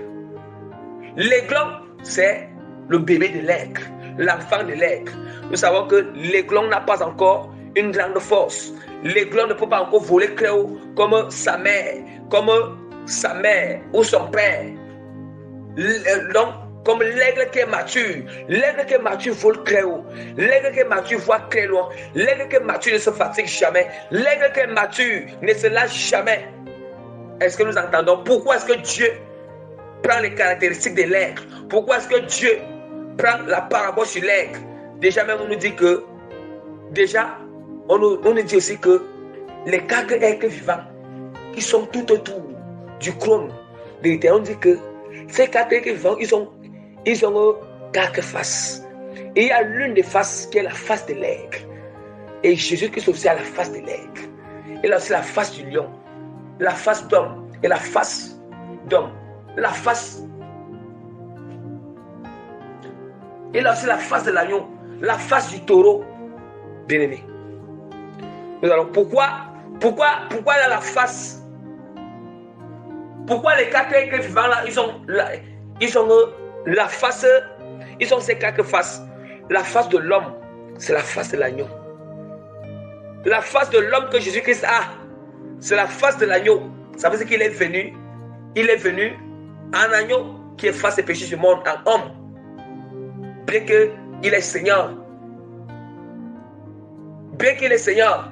L'aiglon, c'est le bébé de l'aigle, l'enfant de l'aigle. Nous savons que l'aiglon n'a pas encore une grande force. L'aiglon ne peut pas encore voler très haut comme sa mère ou son père. Donc, comme l'aigle qui est mature vole très haut. L'aigle qui est mature voit très loin. L'aigle qui est mature ne se fatigue jamais. L'aigle qui est mature ne se lâche jamais. Est-ce que nous entendons? Pourquoi est-ce que Dieu prend les caractéristiques de l'aigle? Pourquoi est-ce que Dieu prend la parabole sur l'aigle? Déjà même on nous dit que on nous dit aussi que les quatre aigles vivants qui sont tout autour du trône de l'Éternel, on dit que ces quatre aigles vivants, ils ont quatre faces. Et il y a l'une des faces qui est la face de l'aigle. Et Jésus-Christ aussi a la face de l'aigle. Il a aussi la face du lion, la face d'homme et la face d'homme. Il a aussi la face de l'agneau, la face du taureau. Bien-aimé. Nous allons pourquoi il a la face? Pourquoi les quatre aigles vivants là, ils ont la face, ils ont ces quatre faces. La face de l'homme, c'est la face de l'agneau. La face de l'homme que Jésus-Christ a, c'est la face de l'agneau. Ça veut dire qu'il est venu en agneau qui efface les péchés du monde, en homme. Bien qu'il est Seigneur, bien qu'il est Seigneur,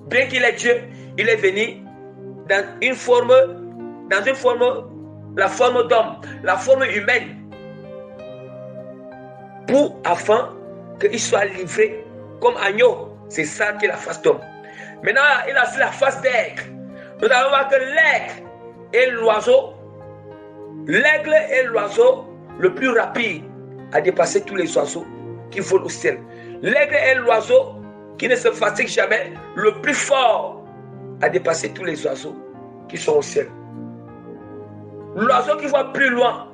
bien qu'il est Dieu, il est venu dans une forme, la forme d'homme, la forme humaine, afin qu'il soit livré comme agneau. C'est ça qui est la face d'homme. Maintenant, il a aussi la face d'aigle. Nous allons voir que l'aigle est l'oiseau. L'aigle est l'oiseau le plus rapide à dépasser tous les oiseaux qui volent au ciel. L'aigle est l'oiseau qui ne se fatigue jamais, le plus fort à dépasser tous les oiseaux qui sont au ciel. L'oiseau qui voit plus loin.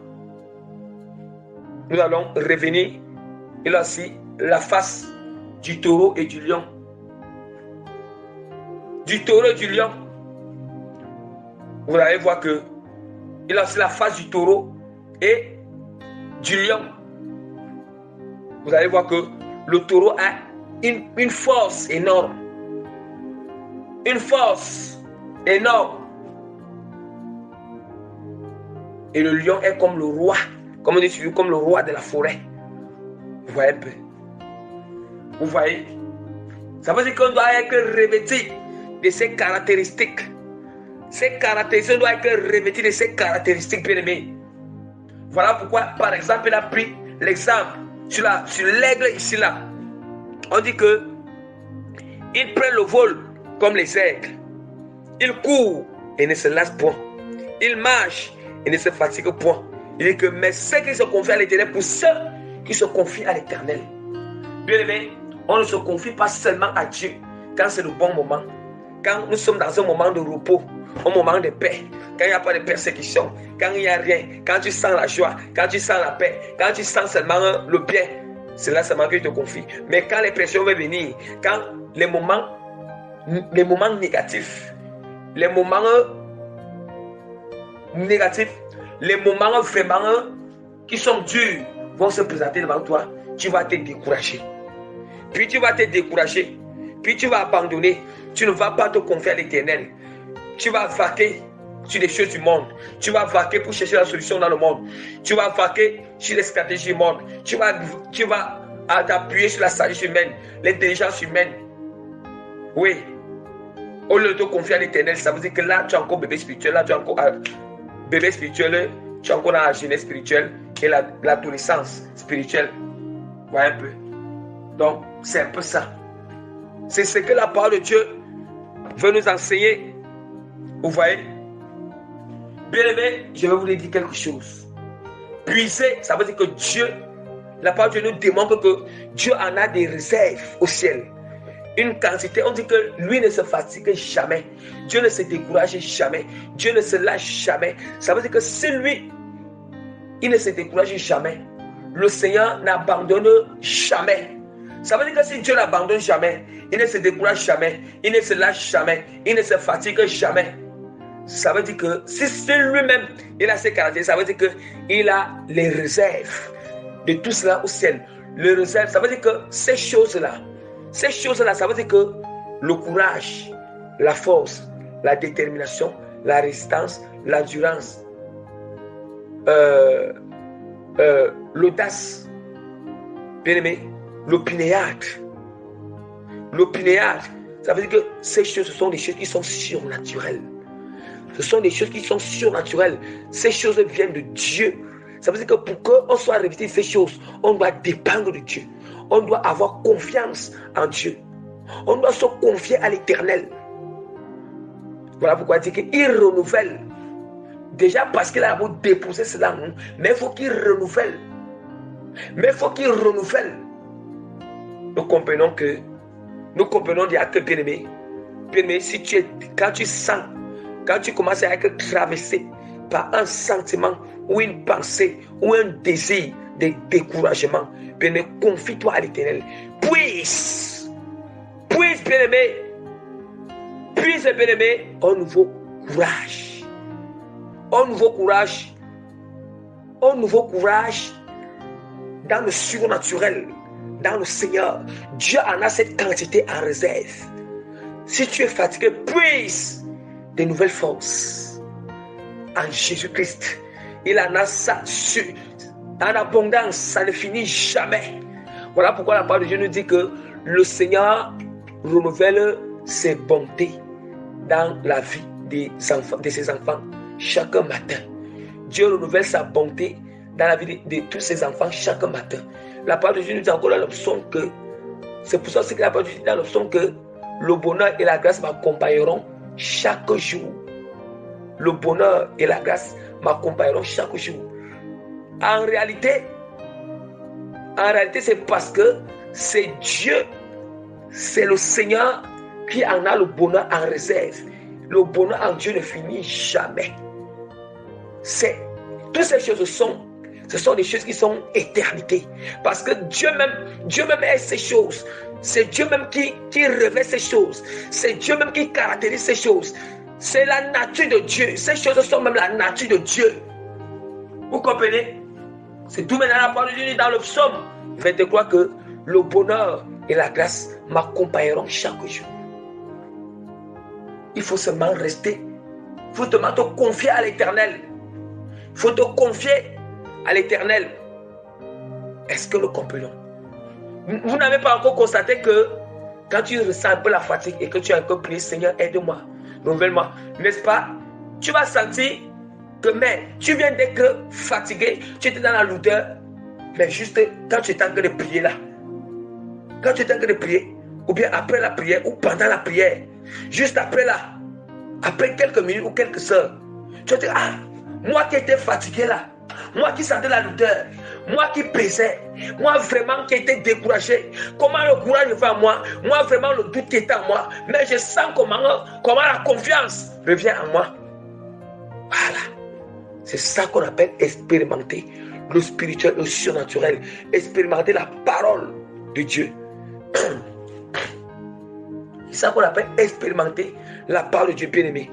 Nous allons revenir. Il a aussi la face du taureau et du lion. Du taureau et du lion. Vous allez voir que il a aussi la face du taureau et du lion. Vous allez voir que le taureau a une force énorme. Une force énorme. Et le lion est comme le roi. Comme on dit, comme le roi de la forêt. Vous voyez un peu. Vous voyez. Ça veut dire qu'on doit être revêtu de ces caractéristiques. Ces caractéristiques doivent être revêtues de ces caractéristiques, bien aimés. Voilà pourquoi, par exemple, il a pris l'exemple sur l'aigle ici là. On dit que il prend le vol comme les aigles. Il court et ne se lasse point. Il marche et ne se fatigue point. Il dit que mais ceux qui se confient à l'Éternel, pour ceux qui se confient à l'Éternel. Bien aimé, on ne se confie pas seulement à Dieu quand c'est le bon moment. Quand nous sommes dans un moment de repos, un moment de paix, quand il n'y a pas de persécution, quand il n'y a rien, quand tu sens la joie, quand tu sens la paix, quand tu sens seulement le bien, c'est là seulement que tu te confies. Mais quand les pressions vont venir, quand les moments négatifs, les moments vraiment qui sont durs vont se présenter devant toi, tu vas te décourager. Puis tu vas te décourager, puis tu vas abandonner, tu ne vas pas te confier à l'Éternel. Tu vas vaquer sur les choses du monde. Tu vas vaquer pour chercher la solution dans le monde. Tu vas vaquer sur les stratégies du monde. Tu vas t'appuyer sur la sagesse humaine, l'intelligence humaine. Oui. Au lieu de te confier à l'Éternel, ça veut dire que là, tu es encore bébé spirituel. Là, tu es encore bébé spirituel. Tu es encore dans la jeunesse spirituelle et l'adolescence spirituelle. Voyez un peu. Donc, c'est un peu ça. C'est ce que la parole de Dieu veut nous enseigner. Vous voyez? Bien aimé, je vais vous dire quelque chose. Puiser, ça veut dire que Dieu, la parole de Dieu nous démontre que Dieu en a des réserves au ciel. Une quantité, on dit que lui ne se fatigue jamais. Dieu ne se décourage jamais. Dieu ne se lâche jamais. Ça veut dire que si lui, il ne se décourage jamais, le Seigneur n'abandonne jamais. Ça veut dire que si Dieu n'abandonne jamais, il ne se décourage jamais, il ne se lâche jamais, il ne se fatigue jamais. Ça veut dire que si c'est lui-même, il a ses caractéristiques, ça veut dire qu'il a les réserves de tout cela au ciel. Les réserves, ça veut dire que ces choses-là, ça veut dire que le courage, la force, la détermination, la résistance, l'endurance, l'audace, bien aimé, l'opiniâtre, ça veut dire que ces choses, ce sont des choses qui sont surnaturelles. Ce sont des choses qui sont surnaturelles. Ces choses viennent de Dieu. Ça veut dire que pour qu'on soit revêtu de ces choses, on doit dépendre de Dieu. On doit avoir confiance en Dieu. On doit se confier à l'Éternel. Voilà pourquoi il dit qu'il renouvelle. Déjà parce qu'il a beau déposer cela, mais il faut qu'il renouvelle. Nous comprenons déjà que bien aimé, si quand tu commences à être traversé par un sentiment ou une pensée ou un désir de découragement, bien aimé, confie-toi à l'Éternel. Puisse bien aimé, un nouveau courage. Un nouveau courage dans le surnaturel, dans le Seigneur. Dieu en a cette quantité en réserve. Si tu es fatigué, puisse de nouvelles forces en Jésus-Christ. Il en a ça en abondance, ça ne finit jamais. Voilà pourquoi la parole de Dieu nous dit que le Seigneur renouvelle ses bontés dans la vie de ses enfants chaque matin. Dieu renouvelle sa bonté dans la vie de tous ses enfants chaque matin. La parole de Dieu nous dit encore dans le psaume que, c'est pour ça que la parole de Dieu dit dans le psaume que le bonheur et la grâce m'accompagneront chaque jour. Le bonheur et la grâce m'accompagneront chaque jour. En réalité, c'est parce que c'est Dieu, c'est le Seigneur qui en a le bonheur en réserve. Le bonheur en Dieu ne finit jamais. Toutes ces choses ce sont des choses qui sont éternité. Parce que Dieu même est ces choses. C'est Dieu même qui revêt ces choses. C'est Dieu même qui caractérise ces choses. C'est la nature de Dieu. Ces choses sont même la nature de Dieu. Vous comprenez? C'est tout maintenant la parole de Dieu dans le psaume 23 que le bonheur et la grâce m'accompagneront chaque jour. Il faut seulement rester. Il faut seulement te confier à l'Éternel. Il faut te confier à l'Éternel. Est-ce que nous comprenons? Vous n'avez pas encore constaté que quand tu ressens un peu la fatigue et que tu as un peu prié, Seigneur, aide-moi, renouvelle-moi, n'est-ce pas? Tu vas sentir que, mais tu viens d'être fatigué, tu étais dans la lourdeur, mais juste quand tu étais en train de prier là, quand tu étais en train de prier, ou bien après la prière, ou pendant la prière, juste après là, après quelques minutes ou quelques heures, tu vas dire, ah, moi qui étais fatigué là, moi qui sentais la lourdeur, moi qui pesais, moi vraiment qui étais découragé, comment le courage revient à moi, moi vraiment le doute qui était en moi, mais je sens comment la confiance revient à moi. Voilà. C'est ça qu'on appelle expérimenter le spirituel, le surnaturel, expérimenter la parole de Dieu. C'est ça qu'on appelle expérimenter la parole de Dieu, bien-aimé.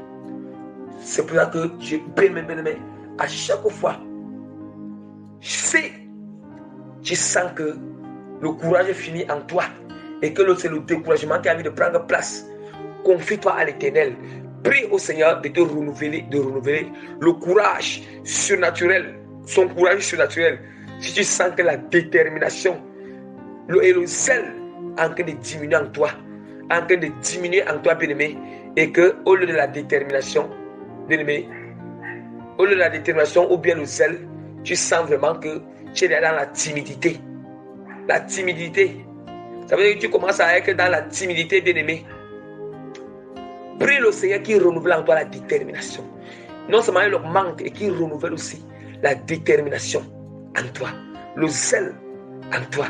C'est pour ça que j'ai bien-aimé, à chaque fois, si tu sens que le courage est fini en toi et que c'est le découragement qui a envie de prendre place, confie-toi à l'Éternel. Prie au Seigneur de te renouveler, le courage surnaturel, son courage surnaturel. Si tu sens que la détermination et le zèle en train de diminuer en toi, bien-aimé, et que au lieu de la détermination, bien-aimé, au lieu de la détermination ou bien le zèle, tu sens vraiment que tu es dans la timidité. La timidité. Ça veut dire que tu commences à être dans la timidité, bien-aimé. Prie le Seigneur qui renouvelle en toi la détermination. Non seulement il leur manque, et qui renouvelle aussi la détermination en toi. Le zèle en toi.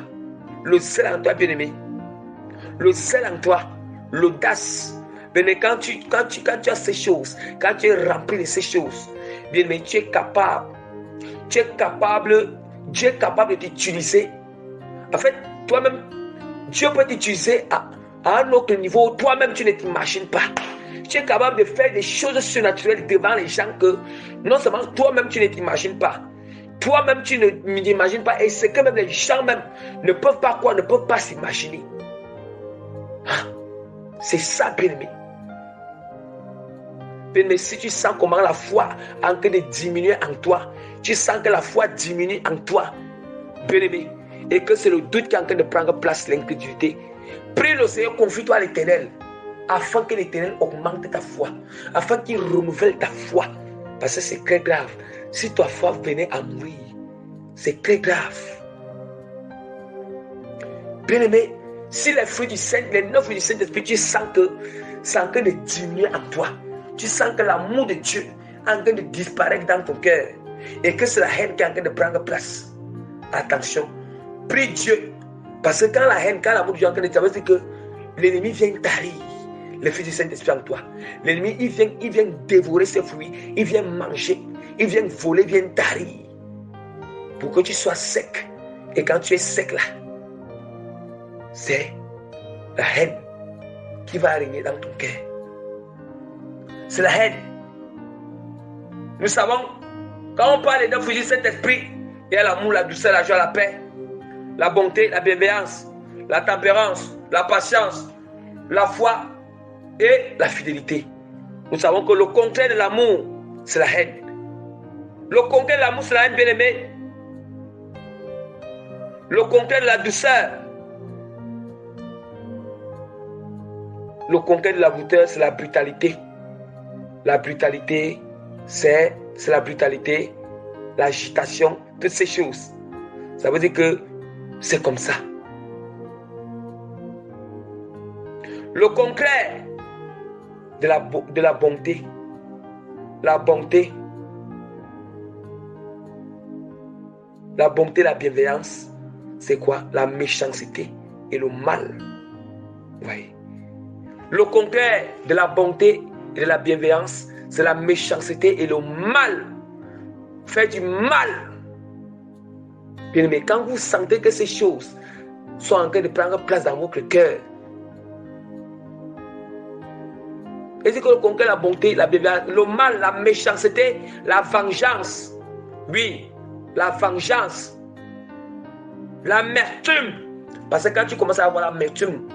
Le zèle en toi, bien-aimé. Le zèle en toi. L'audace. Bien-aimé, quand tu as ces choses, quand tu es rempli de ces choses, bien-aimé, tu es capable. Dieu est capable de t'utiliser. En fait, toi-même, Dieu peut t'utiliser à un autre niveau. Toi-même, tu ne t'imagines pas. Tu es capable de faire des choses surnaturelles devant les gens que non seulement toi-même, tu ne t'imagines pas. Toi-même, tu ne t'imagines pas. Et c'est que même les gens même ne peuvent pas s'imaginer. C'est ça, bien-aimé. Mais si tu sens comment la foi est en train de diminuer en toi, tu sens que la foi diminue en toi, bien-aimé, et que c'est le doute qui est en train de prendre place, l'incrédulité, prie le Seigneur, confie-toi à l'Éternel, afin que l'Éternel augmente ta foi, afin qu'il renouvelle ta foi, parce que c'est très grave. Si ta foi venait à mourir, c'est très grave. Bien-aimé, si les 9 fruits du Saint-Esprit, tu sens que c'est en train de diminuer en toi, tu sens que l'amour de Dieu est en train de disparaître dans ton cœur et que c'est la haine qui est en train de prendre place. Attention, prie Dieu. Parce que quand la haine, quand l'amour de Dieu est en train de disparaître, c'est que l'ennemi vient tarir le Fils du Saint-Esprit en toi. L'ennemi, il vient dévorer ses fruits, il vient manger, il vient voler, il vient tarir. Pour que tu sois sec. Et quand tu es sec là, c'est la haine qui va régner dans ton cœur. C'est la haine. Nous savons, quand on parle d'un fruit du Saint-Esprit, il y a l'amour, la douceur, la joie, la paix, la bonté, la bienveillance, la tempérance, la patience, la foi et la fidélité. Nous savons que le contraire de l'amour, c'est la haine. Le contraire de l'amour, c'est la haine, bien-aimé. Le contraire de la douceur, le contraire de la douceur, c'est la brutalité. La brutalité, c'est la brutalité, l'agitation, toutes ces choses. Ça veut dire que C'est comme ça. Le concret de la bonté, la bonté, la bienveillance, c'est quoi? La méchanceté et le mal. Oui. Le concret de la bonté et de la bienveillance, c'est la méchanceté et le mal. Faire du mal. Bien aimé, quand vous sentez que ces choses sont en train de prendre place dans votre cœur, et c'est que le concret, la bonté, la bienveillance, le mal, la méchanceté, la vengeance. Oui, la vengeance. L'amertume. Parce que quand tu commences à avoir l'amertume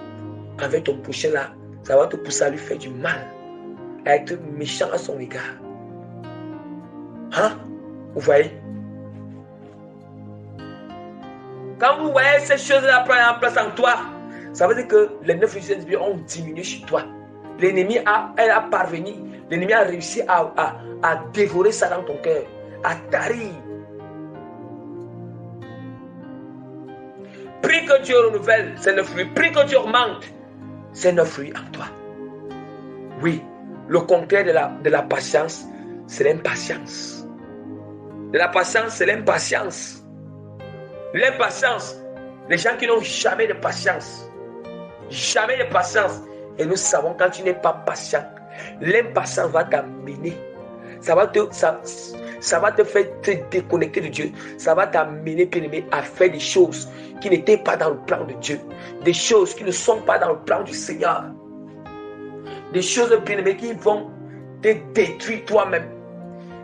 avec ton prochain là, ça va te pousser à lui faire du mal, à être méchant à son égard. Hein? Vous voyez? Quand vous voyez ces choses-là prendre place en toi, ça veut dire que les 9 esprits ont diminué chez toi. L'ennemi a parvenu, l'ennemi a réussi à dévorer ça dans ton cœur, à tarir. Prie que Dieu renouvelle ces 9 fruits, prie que Dieu augmente ces 9 fruits en toi. Oui, le contraire de la patience, c'est l'impatience. De la patience, c'est l'impatience. L'impatience, les gens qui n'ont jamais de patience. Jamais de patience. Et nous savons, quand tu n'es pas patient, l'impatience va t'amener. Ça va te faire te déconnecter de Dieu. Ça va t'amener, bien-aimé, à faire des choses qui n'étaient pas dans le plan de Dieu. Des choses qui ne sont pas dans le plan du Seigneur. Des choses, bien-aimé, qui vont te détruire toi-même.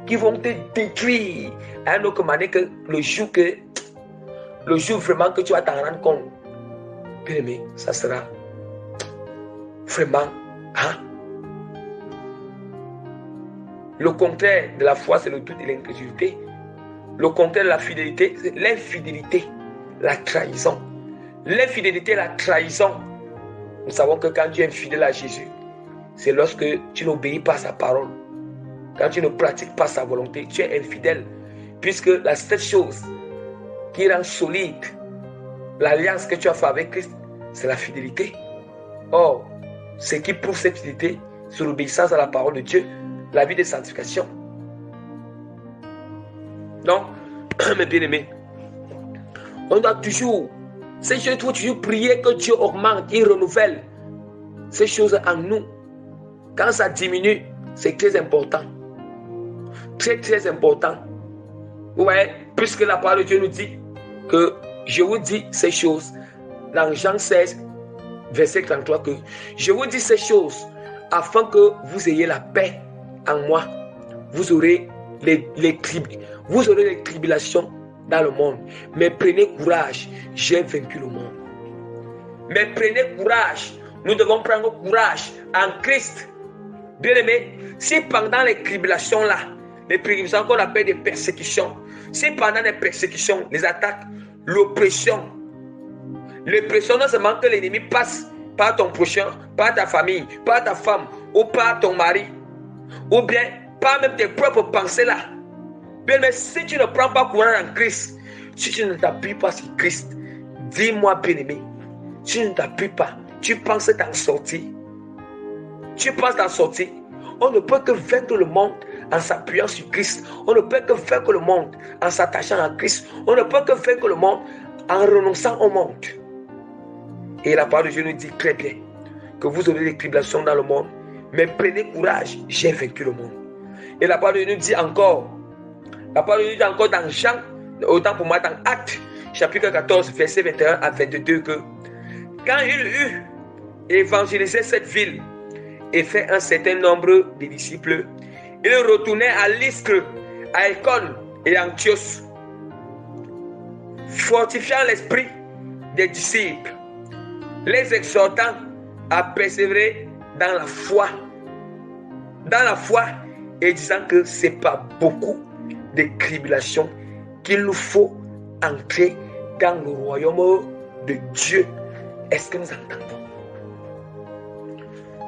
Qui vont te détruire à une autre manière que le jour vraiment que tu vas t'en rendre compte. Bien-aimé, ça sera vraiment, hein? Le contraire de la foi, c'est le doute et l'incrédulité. Le contraire de la fidélité, c'est l'infidélité, la trahison. L'infidélité et la trahison. Nous savons que quand tu es infidèle à Jésus, c'est lorsque tu n'obéis pas à sa parole. Quand tu ne pratiques pas sa volonté, tu es infidèle. Puisque la seule chose qui rend solide l'alliance que tu as fait avec Christ, c'est la fidélité. Or, ce qui prouve cette fidélité, c'est l'obéissance à la parole de Dieu, la vie de sanctification. Donc, mes bien-aimés, on doit toujours, ces choses, il faut toujours prier que Dieu augmente et renouvelle ces choses en nous. Quand ça diminue, c'est très important. Très, très important. Vous voyez, puisque la parole de Dieu nous dit que je vous dis ces choses, dans Jean 16, verset 33, que je vous dis ces choses afin que vous ayez la paix en moi. Vous aurez les tribulations dans le monde. Mais prenez courage, j'ai vaincu le monde. Mais prenez courage, nous devons prendre courage en Christ. Bien aimé, si pendant les tribulations là, les tribulations qu'on appelle des persécutions, si pendant les persécutions, les attaques, l'oppression non seulement que l'ennemi passe par ton prochain, par ta famille, par ta femme, ou par ton mari, ou bien par même tes propres pensées là. Bien, mais si tu ne prends pas courage en Christ, si tu ne t'appuies pas sur Christ, dis-moi, bien-aimé, si tu ne t'appuies pas, tu penses t'en sortir. Tu penses t'en sortir. On ne peut que vaincre le monde en s'appuyant sur Christ. On ne peut que vaincre le monde en s'attachant à Christ. On ne peut que vaincre le monde en renonçant au monde. Et la parole de Dieu nous dit très bien que vous aurez des tribulations dans le monde, mais prenez courage, j'ai vaincu le monde. Et la parole de Dieu nous dit encore, dans Jean, autant pour moi dans Actes, chapitre 14, verset 21 à 22, que quand il eut évangélisé cette ville et fait un certain nombre de disciples, il retournait à Lystre, à Icône et à Antioche, fortifiant l'esprit des disciples, les exhortant à persévérer dans la foi et disant que ce n'est pas beaucoup de tribulations qu'il nous faut entrer dans le royaume de Dieu. Est-ce que nous entendons?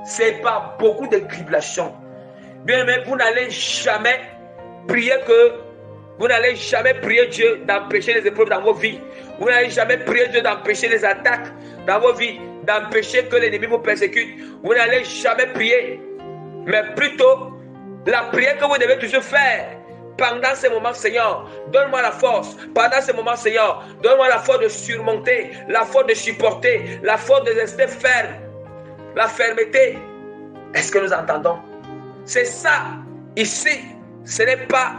Ce n'est pas beaucoup de tribulations. Bien, mais vous n'allez jamais prier que Vous n'allez jamais prier Dieu d'empêcher les épreuves dans vos vies. Vous n'allez jamais prier Dieu d'empêcher les attaques dans vos vies, d'empêcher que l'ennemi vous persécute. Vous n'allez jamais prier, mais plutôt la prière que vous devez toujours faire. Pendant ces moments, Seigneur, donne-moi la force. Pendant ces moments, Seigneur, donne-moi la force de surmonter, la force de supporter, la force de rester ferme, la fermeté. Est-ce que nous entendons? C'est ça. Ici, ce n'est pas...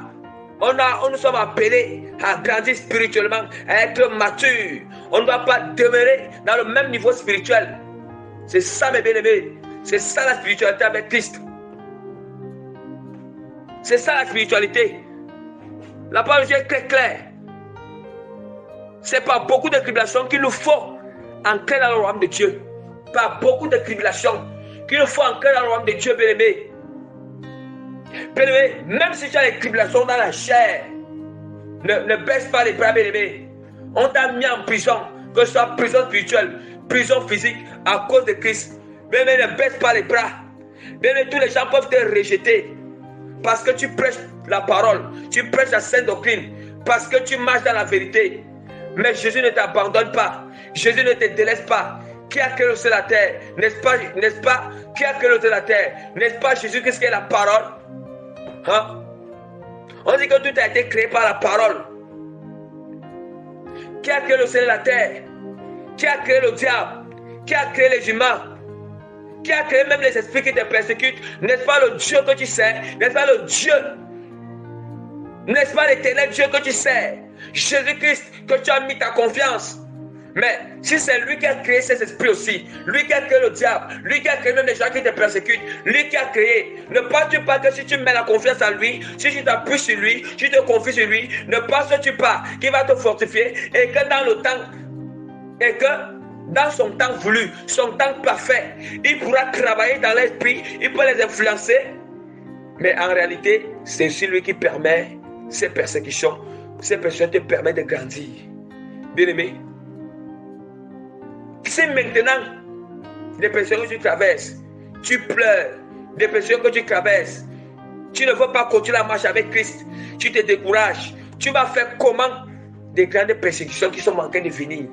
nous sommes appelés à grandir spirituellement, à être matures. On ne doit pas demeurer dans le même niveau spirituel. C'est ça, mes bien-aimés. C'est ça la spiritualité avec Christ. C'est ça la spiritualité. La parole de Dieu est très claire. C'est pas beaucoup de tribulations qu'il nous faut entrer dans le royaume de Dieu. Pas beaucoup de tribulations qu'il nous faut entrer dans le royaume de Dieu, bien-aimé. Bien-aimé, même si tu as des tribulations dans la chair, ne baisse pas les bras, bien-aimé. On t'a mis en prison, que ce soit prison spirituelle, prison physique, à cause de Christ. Bien-aimé, ne baisse pas les bras. Bien-aimé, tous les gens peuvent te rejeter parce que tu prêches la parole, tu prêches la sainte doctrine, parce que tu marches dans la vérité. Mais Jésus ne t'abandonne pas. Jésus ne te délaisse pas. Qui a créé le ciel et la terre? N'est-ce pas? Qui a créé le ciel et la terre? N'est-ce pas Jésus qui est la parole? Hein? On dit que tout a été créé par la parole. Qui a créé le ciel et la terre? Qui a créé le diable? Qui a créé les humains? Qui a créé même les esprits qui te persécutent? N'est-ce pas le Dieu que tu sais? N'est-ce pas le Dieu? N'est-ce pas l'éternel Dieu que tu sais? Jésus-Christ que tu as mis ta confiance. Mais si c'est lui qui a créé ces esprits aussi, lui qui a créé le diable, lui qui a créé même les gens qui te persécutent, lui qui a créé, ne penses-tu pas que si tu mets la confiance en lui, si tu t'appuies sur lui, si tu te confies sur lui, ne penses-tu pas qu'il va te fortifier et que dans le temps, dans son temps voulu, son temps parfait, il pourra travailler dans l'esprit, il peut les influencer. Mais en réalité, c'est aussi lui qui permet ces persécutions. Ces persécutions te permettent de grandir. Bien-aimé, si maintenant, des persécutions que tu traverses, tu pleures, des persécutions que tu traverses, tu ne veux pas continuer la marche avec Christ, tu te décourages, tu vas faire comment des grandes persécutions qui sont en train de venir?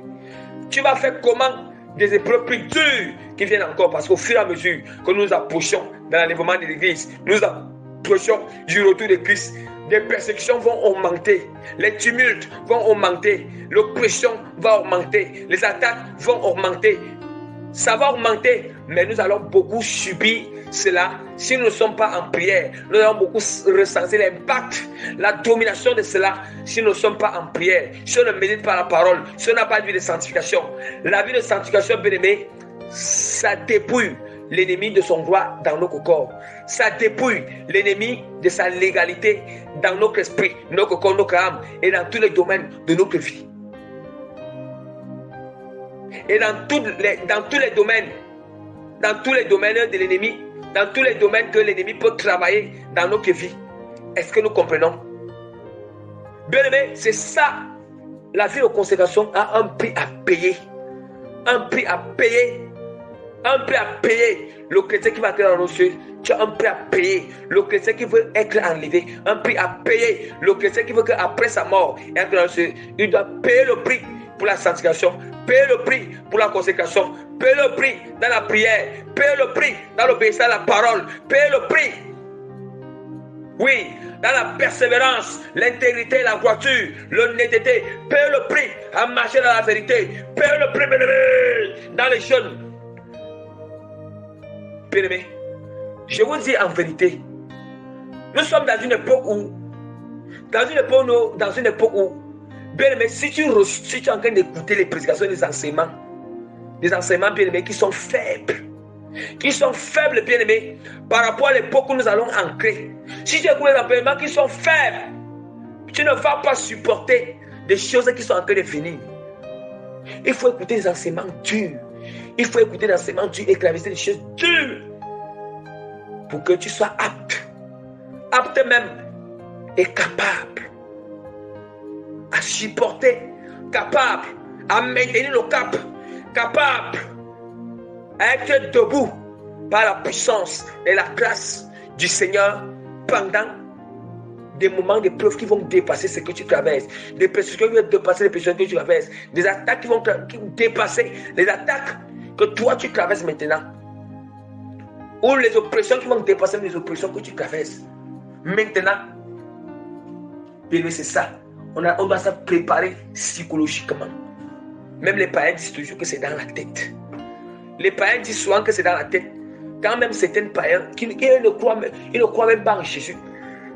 Tu vas faire comment des épreuves plus dures qui viennent encore? Parce qu'au fur et à mesure que nous approchons dans l'enlèvement de l'Église, nous approchons du retour de Christ, des persécutions vont augmenter, les tumultes vont augmenter, l'oppression va augmenter, les attaques vont augmenter. Ça va augmenter, mais nous allons beaucoup subir cela si nous ne sommes pas en prière. Nous allons beaucoup ressentir l'impact, la domination de cela si nous ne sommes pas en prière. Si on ne médite pas la parole, si on n'a pas de vie de sanctification. La vie de sanctification, bien-aimé, ça dépouille l'ennemi de son droit dans notre corps. Ça dépouille l'ennemi de sa légalité dans notre esprit, notre corps, notre âme et dans tous les domaines de notre vie. Et dans tous les domaines de l'ennemi, dans tous les domaines que l'ennemi peut travailler dans notre vie. Est-ce que nous comprenons? Bien aimé, c'est ça. La vie de consécration a un prix à payer. Un prix à payer. Un prix à payer. Le chrétien qui va entrer dans nos cieux, tu as un prix à payer. Le chrétien qui veut être enlevé, un prix à payer. Le chrétien qui veut qu'après sa mort, être dans nos cieux, il doit payer le prix pour la sanctification, payer le prix pour la consécration, payer le prix dans la prière, payer le prix dans l'obéissance à la parole, payer le prix, oui, dans la persévérance, l'intégrité, la droiture, l'honnêteté, payer le prix à marcher dans la vérité, payer le prix dans les jeunes. Bien-aimé, je vous dis en vérité, nous sommes dans une époque où, bien-aimé, si tu es en train d'écouter les prédications des enseignements bien-aimés qui sont faibles, bien-aimés, par rapport à l'époque où nous allons ancrer. Si tu écoutes les enseignements qui sont faibles, tu ne vas pas supporter des choses qui sont en train de venir. Il faut écouter les enseignements durs. Il faut écouter les enseignements durs et traverser des choses dures pour que tu sois apte même et capable à supporter, capable à maintenir le cap, capable à être debout par la puissance et la grâce du Seigneur pendant des moments d'épreuve qui vont dépasser ce que tu traverses, des persécutions qui vont dépasser les persécutions que tu traverses, des attaques qui vont dépasser les attaques que toi tu traverses maintenant, ou les oppressions qui vont dépasser les oppressions que tu traverses maintenant. Bien, c'est ça. On doit se préparer psychologiquement. Même les païens disent toujours que c'est dans la tête. Les païens disent souvent que c'est dans la tête. Quand même certains païens qui ne croient même pas en Jésus.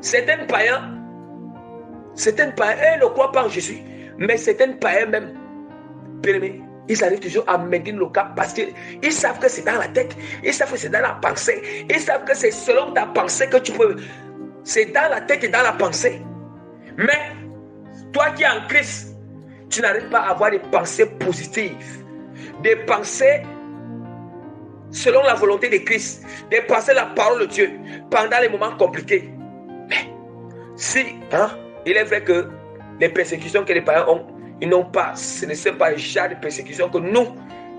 Certains païens ne croient pas en Jésus. Mais certains païens même, ils arrivent toujours à maintenir le cap parce qu'ils savent que c'est dans la tête. Ils savent que c'est dans la pensée. Ils savent que c'est selon ta pensée que tu peux. C'est dans la tête et dans la pensée. Mais toi qui es en Christ, tu n'arrives pas à avoir des pensées positives. Des pensées selon la volonté de Christ, de passer la parole de Dieu pendant les moments compliqués. Mais si, il est vrai que les persécutions que les païens ont, ils n'ont pas, ce ne sont pas le genre de persécutions que nous,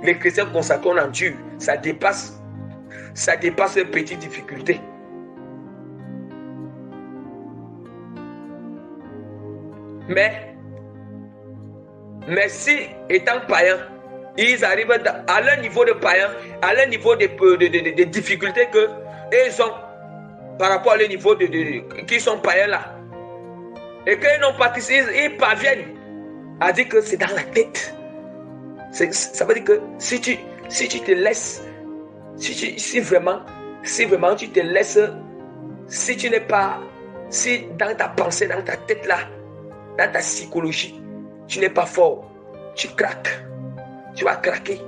les chrétiens consacrés, on endure. Ça dépasse les petites difficultés. Mais si, étant païens, ils arrivent à leur niveau de païens, à leur niveau de difficultés qu'ils ont par rapport à leur niveau qui sont païens là. Et qu'ils n'ont pas ils parviennent à dire que c'est dans la tête. Ça veut dire que si tu te laisses, si vraiment tu te laisses, si tu n'es pas, si dans ta pensée, dans ta tête là, dans ta psychologie, tu n'es pas fort, tu craques. Tu vas craquer.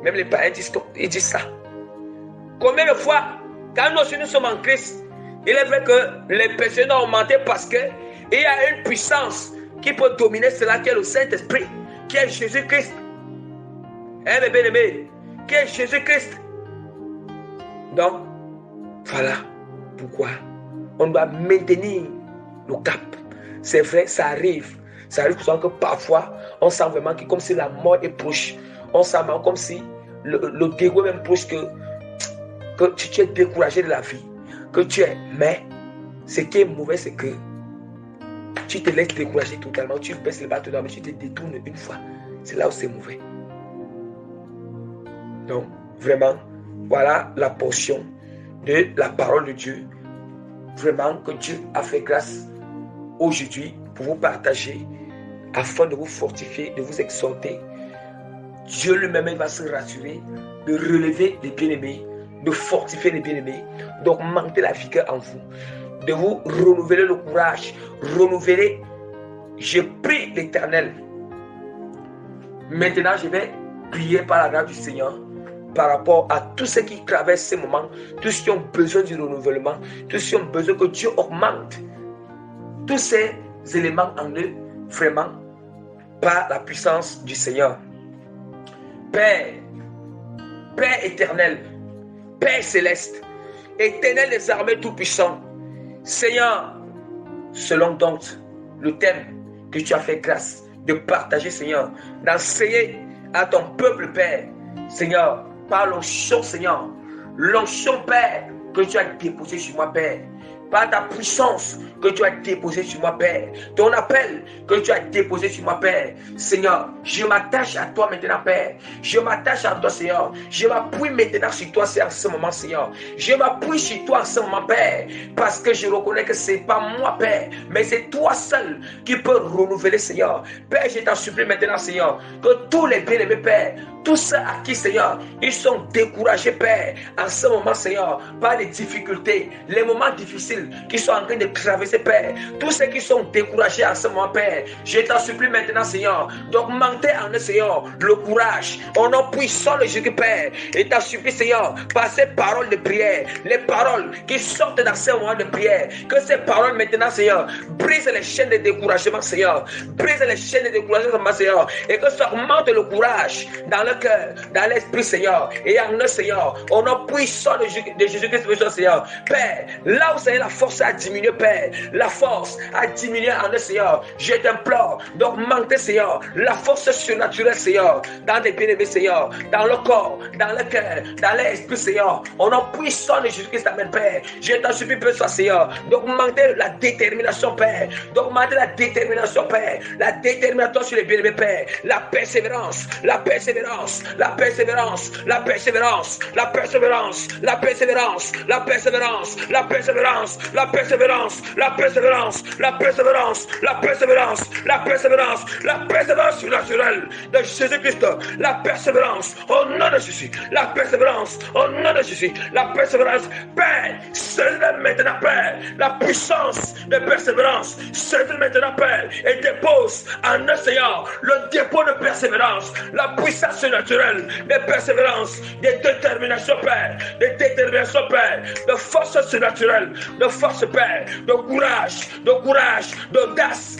Même les païens ils disent ça. Combien de fois, quand nous sommes en Christ, il est vrai que les personnes ont augmenté parce qu'il y a une puissance qui peut dominer cela, qui est le Saint-Esprit, qui est Jésus-Christ. Mes bien-aimés, qui est Jésus-Christ. Donc, voilà pourquoi on doit maintenir le cap. C'est vrai, ça arrive. Ça arrive souvent que parfois, on sent vraiment que comme si la mort est proche. On sent vraiment comme si le dégoût est même proche, que tu es découragé de la vie. Mais ce qui est mauvais, c'est que tu te laisses décourager totalement. Tu baisses les bras totalement, mais tu te détournes une fois. C'est là où c'est mauvais. Donc, vraiment, voilà la portion de la parole de Dieu. Vraiment que Dieu a fait grâce aujourd'hui pour vous partager, afin de vous fortifier, de vous exhorter. Dieu lui-même va se rassurer, de relever les bien-aimés, de fortifier les bien-aimés, d'augmenter la vigueur en vous, de vous renouveler le courage, renouveler. Je prie l'Éternel. Maintenant, je vais prier par la grâce du Seigneur par rapport à tous ceux qui traversent ces moments, tous ceux qui ont besoin du renouvellement, tous ceux qui ont besoin que Dieu augmente tous ces éléments en eux, vraiment, par la puissance du Seigneur. Père éternel, Père céleste, Éternel des armées tout-puissant, Seigneur, selon donc le thème que tu as fait grâce de partager, Seigneur, d'enseigner à ton peuple, Père, Seigneur, par l'onction, Seigneur, l'onction, Père, que tu as déposé sur moi, Père, par ta puissance que tu as déposé sur moi, Père, ton appel que tu as déposé sur moi, Père, Seigneur, je m'attache à toi maintenant, Père, je m'attache à toi, Seigneur, je m'appuie maintenant sur toi, en ce moment, Seigneur, je m'appuie sur toi en ce moment, Père, parce que je reconnais que ce n'est pas moi, Père, mais c'est toi seul qui peux renouveler, Seigneur. Père, je t'en supplie maintenant, Seigneur, que tous les bien-aimés, Père, tous ceux à qui, Seigneur, ils sont découragés, Père, en ce moment, Seigneur, par les difficultés, les moments difficiles qui sont en train de traverser, Père, tous ceux qui sont découragés en ce moment, Père, je t'en supplie maintenant, Seigneur, d'augmenter en eux, Seigneur, le courage, au nom puissant de Jésus, Père, et t'en supplie, Seigneur, par ces paroles de prière, les paroles qui sortent dans ces moments de prière, que ces paroles maintenant, Seigneur, brisent les chaînes de découragement, Seigneur, brise les chaînes de découragement, Seigneur, et que ça augmente le courage dans leur le cœur, dans l'esprit, Seigneur, et en eux, Seigneur, au nom puissant de Jésus-Christ, Seigneur. Père, là où, Seigneur, la force a diminué, Père, la force a diminué en eux, Seigneur. Je t'implore d'augmenter, Seigneur, la force surnaturelle, Seigneur, dans les bien-aimés, Seigneur, dans le corps, dans le cœur, dans l'esprit, Seigneur, au nom puissant de Jésus-Christ, Amen, Père. Je t'en supplie, Père, Seigneur, d'augmenter la détermination, Père, d'augmenter la détermination, Père, la détermination sur les bien-aimés, Père, la persévérance, la persévérance, la persévérance, la persévérance, la persévérance, la persévérance, la persévérance, la persévérance, la persévérance, la persévérance, la persévérance, la persévérance, la persévérance, la persévérance surnaturelle de Jésus-Christ, la persévérance au nom de Jésus, la persévérance au nom de Jésus, la persévérance, Père, c'est maintenant, Père, la puissance de persévérance, c'est maintenant, Père, et dépose en nous, Seigneur, le dépôt de persévérance, la puissance surnaturelle de persévérance, de détermination, Père, de détermination, Père, de force surnaturelle, de force, Père, de courage, d'audace, d'audace,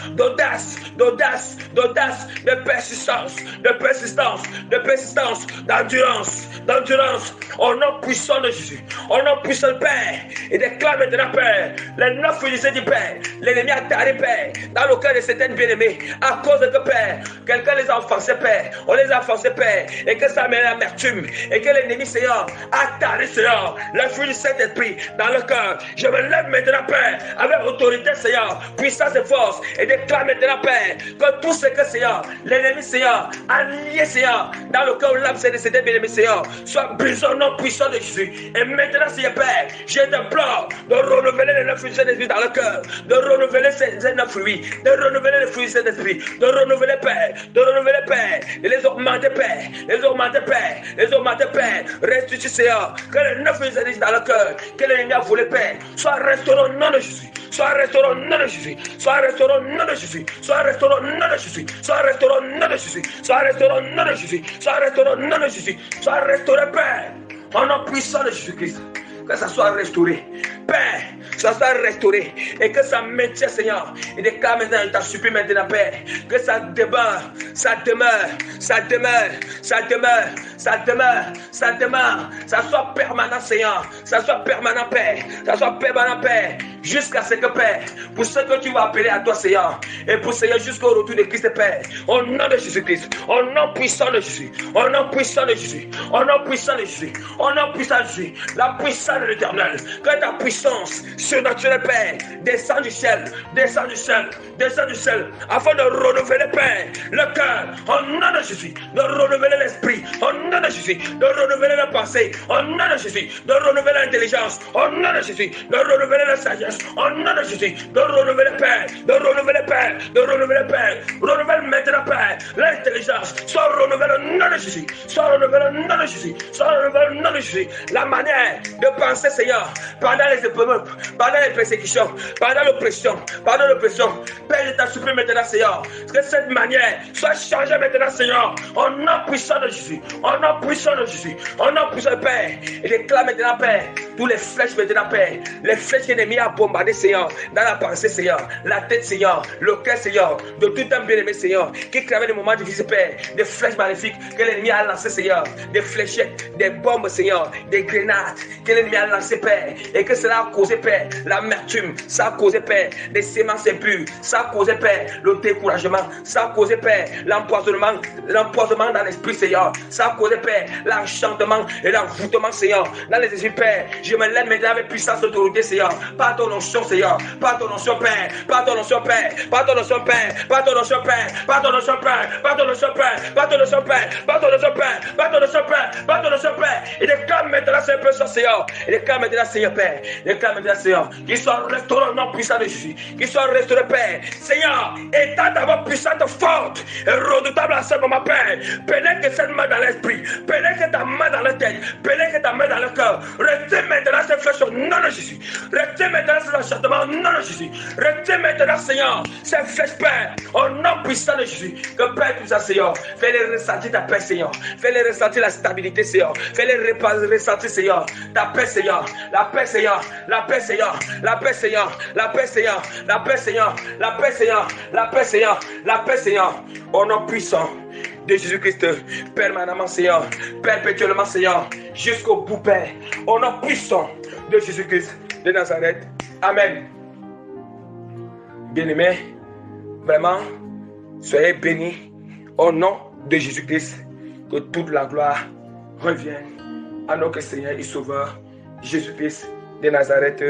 d'audace, d'audace, de persistance, de persistance, de persistance, d'endurance, d'endurance, au nom puissant de Jésus, au nom puissant de Père, et déclare maintenant, Père, les 9 félicés du Père, l'ennemi a taré, Père, dans le cœur de certains bien-aimés, à cause de Père, quelqu'un les a offensés, Père, on les a offensés, Père, et que ça met l'amertume, et que l'ennemi, Seigneur, a taré, Seigneur, le fruit du Saint-Esprit dans le cœur. Je me lève maintenant, Père, avec autorité, Seigneur, puissance et force, et déclare maintenant, Père, que tout ce que, Seigneur, l'ennemi, Seigneur, a lié, Seigneur, dans le cœur où l'âme de certains bien-aimés, Seigneur, soit brisé au nom puissant de Jésus. Et maintenant, Seigneur, Père, je t'implore de renouveler les 9 fruits du Saint-Esprit dans le cœur, de renouveler ces 9 fruits, de renouveler les fruits du Saint-Esprit, de renouveler, Père, de renouveler, Père, et les augmenter, Père, les augmenter, Père, les augmenter, Père, restitue, Seigneur, que les 9 fruits du Saint-Esprit dans le cœur, que l'ennemi a volé, Père, soit restauré au nom de Jésus. Soit restauré au nom de Jésus. Soit restauré au nom de Jésus. Soit restauré au nom de Jésus. Soit restauré au nom de Jésus. Soit restauré au nom de Jésus. Soit restauré au nom de Jésus. Soit restauré, Père, au nom puissant de Jésus-Christ. Que ça soit restauré, Père, ça soit restauré, et que ça maintient, Seigneur, et des cas maintenant, il t'a supplie maintenant, Père, que ça demeure, ça demeure, ça demeure, ça demeure, ça demeure, ça demeure, ça soit permanent, Seigneur, ça soit permanent, Père, ça soit permanent, Père, jusqu'à ce que, Père, pour ce que tu vas appeler à toi, Seigneur, et pour, Seigneur, jusqu'au retour de Christ, Père, au nom de Jésus-Christ, au nom puissant de Jésus, au nom puissant de Jésus, au nom puissant de Jésus, au nom puissant de Jésus, la puissance de l'Éternel, que ta puissance surnaturelle, Père, descend du ciel, descend du ciel, descend du ciel, afin de renouveler, Père, le cœur, au nom de Jésus, de renouveler l'esprit, au nom de Jésus, de renouveler la pensée, au nom de Jésus, de renouveler l'intelligence, au nom de Jésus, de renouveler la sagesse, au nom de Jésus, de renouveler, Père, de renouveler, Père, de renouveler, Père, renouvelle maintenant, Père, l'intelligence, soit renouvelée au nom de Jésus, soit renouvelée au nom de Jésus, soit renouvelée au nom de Jésus, la manière de penser, Seigneur, pendant les épreuves, pendant les persécutions, pendant l'oppression, Père, je t'en supplie maintenant, Seigneur, que cette manière soit changée maintenant, Seigneur, au nom puissant de Jésus, au nom puissant de Jésus, au nom puissant de Père, et déclare maintenant, Père, tous les flèches maintenant, Père, les flèches que l'ennemi a bombardées, Seigneur, dans la pensée, Seigneur, la tête, Seigneur, le cœur, Seigneur, de tout un bien-aimé, Seigneur, qui cravait des moments difficiles, Père, des flèches maléfiques que l'ennemi a lancées, Seigneur, des fléchettes, des bombes, Seigneur, des grenades que l'ennemi a lancées, Père, et que cela a causé, Père, l'amertume, ça a causé, Père, des semences impures, ça a causé, Père, le découragement, ça a causé, Père, l'empoisonnement dans l'esprit, Seigneur, ça a causé, Père, l'enchantement et l'envoûtement, Seigneur, dans les esprits, Père, je me lève maintenant avec puissance d'autorité, Seigneur, par ton onction, Seigneur, par ton onction, Père, par ton onction, Père, par ton onction, Père, par ton onction, Père, par ton onction, Père, par ton onction, Père, par ton onction, Père, par ton onction, Père, par ton onction, Père, par ton onction, Père, et déclare maintenant cette puissance, Seigneur, et déclare maintenant, Seigneur, Père, déclare maintenant, Seigneur, qu'il soit restauré au nom puissant de Jésus, qu'il soit restauré, Père, Seigneur, état d'abord puissante, forte et redoutable à ce moment, Père, pénètre cette main dans l'esprit, pénètre ta main dans la tête, pénètre ta main dans le cœur, retiens maintenant cette flèche au nom de Jésus, retiens maintenant cet enchantement au nom de Jésus, retiens maintenant, Seigneur, cette flèche, Père, au nom puissant de Jésus, que Père tout ça, Seigneur, fais-les ressentir ta paix, Seigneur, fais-les ressentir la stabilité, Seigneur, fais-les ressentir, Seigneur, ta paix, Seigneur, la paix, Seigneur, la paix Seigneur, la paix Seigneur, la paix Seigneur, la paix Seigneur, la paix Seigneur, la paix Seigneur, la paix Seigneur, au nom puissant de Jésus-Christ, permanemment Seigneur, perpétuellement Seigneur, jusqu'au bout Père, au nom puissant de Jésus-Christ de Nazareth. Amen. Bien-aimés, vraiment, soyez bénis au nom de Jésus-Christ, que toute la gloire revienne à notre Seigneur et Sauveur Jésus-Christ de Nazareth.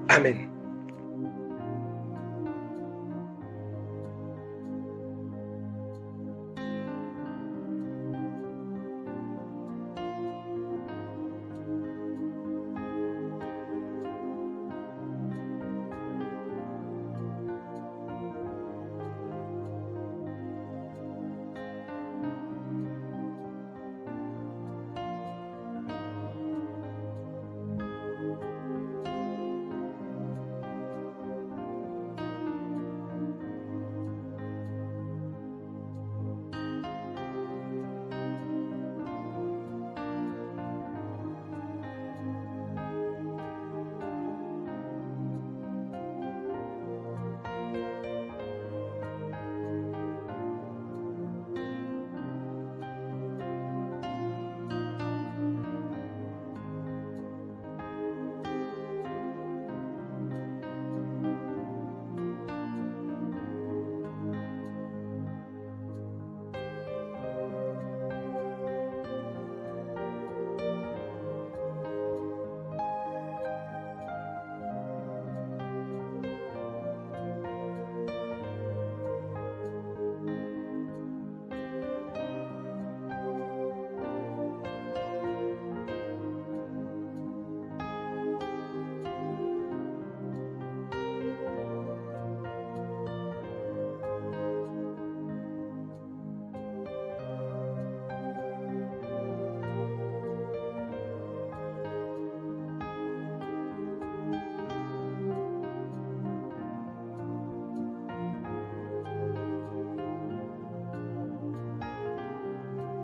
Amen.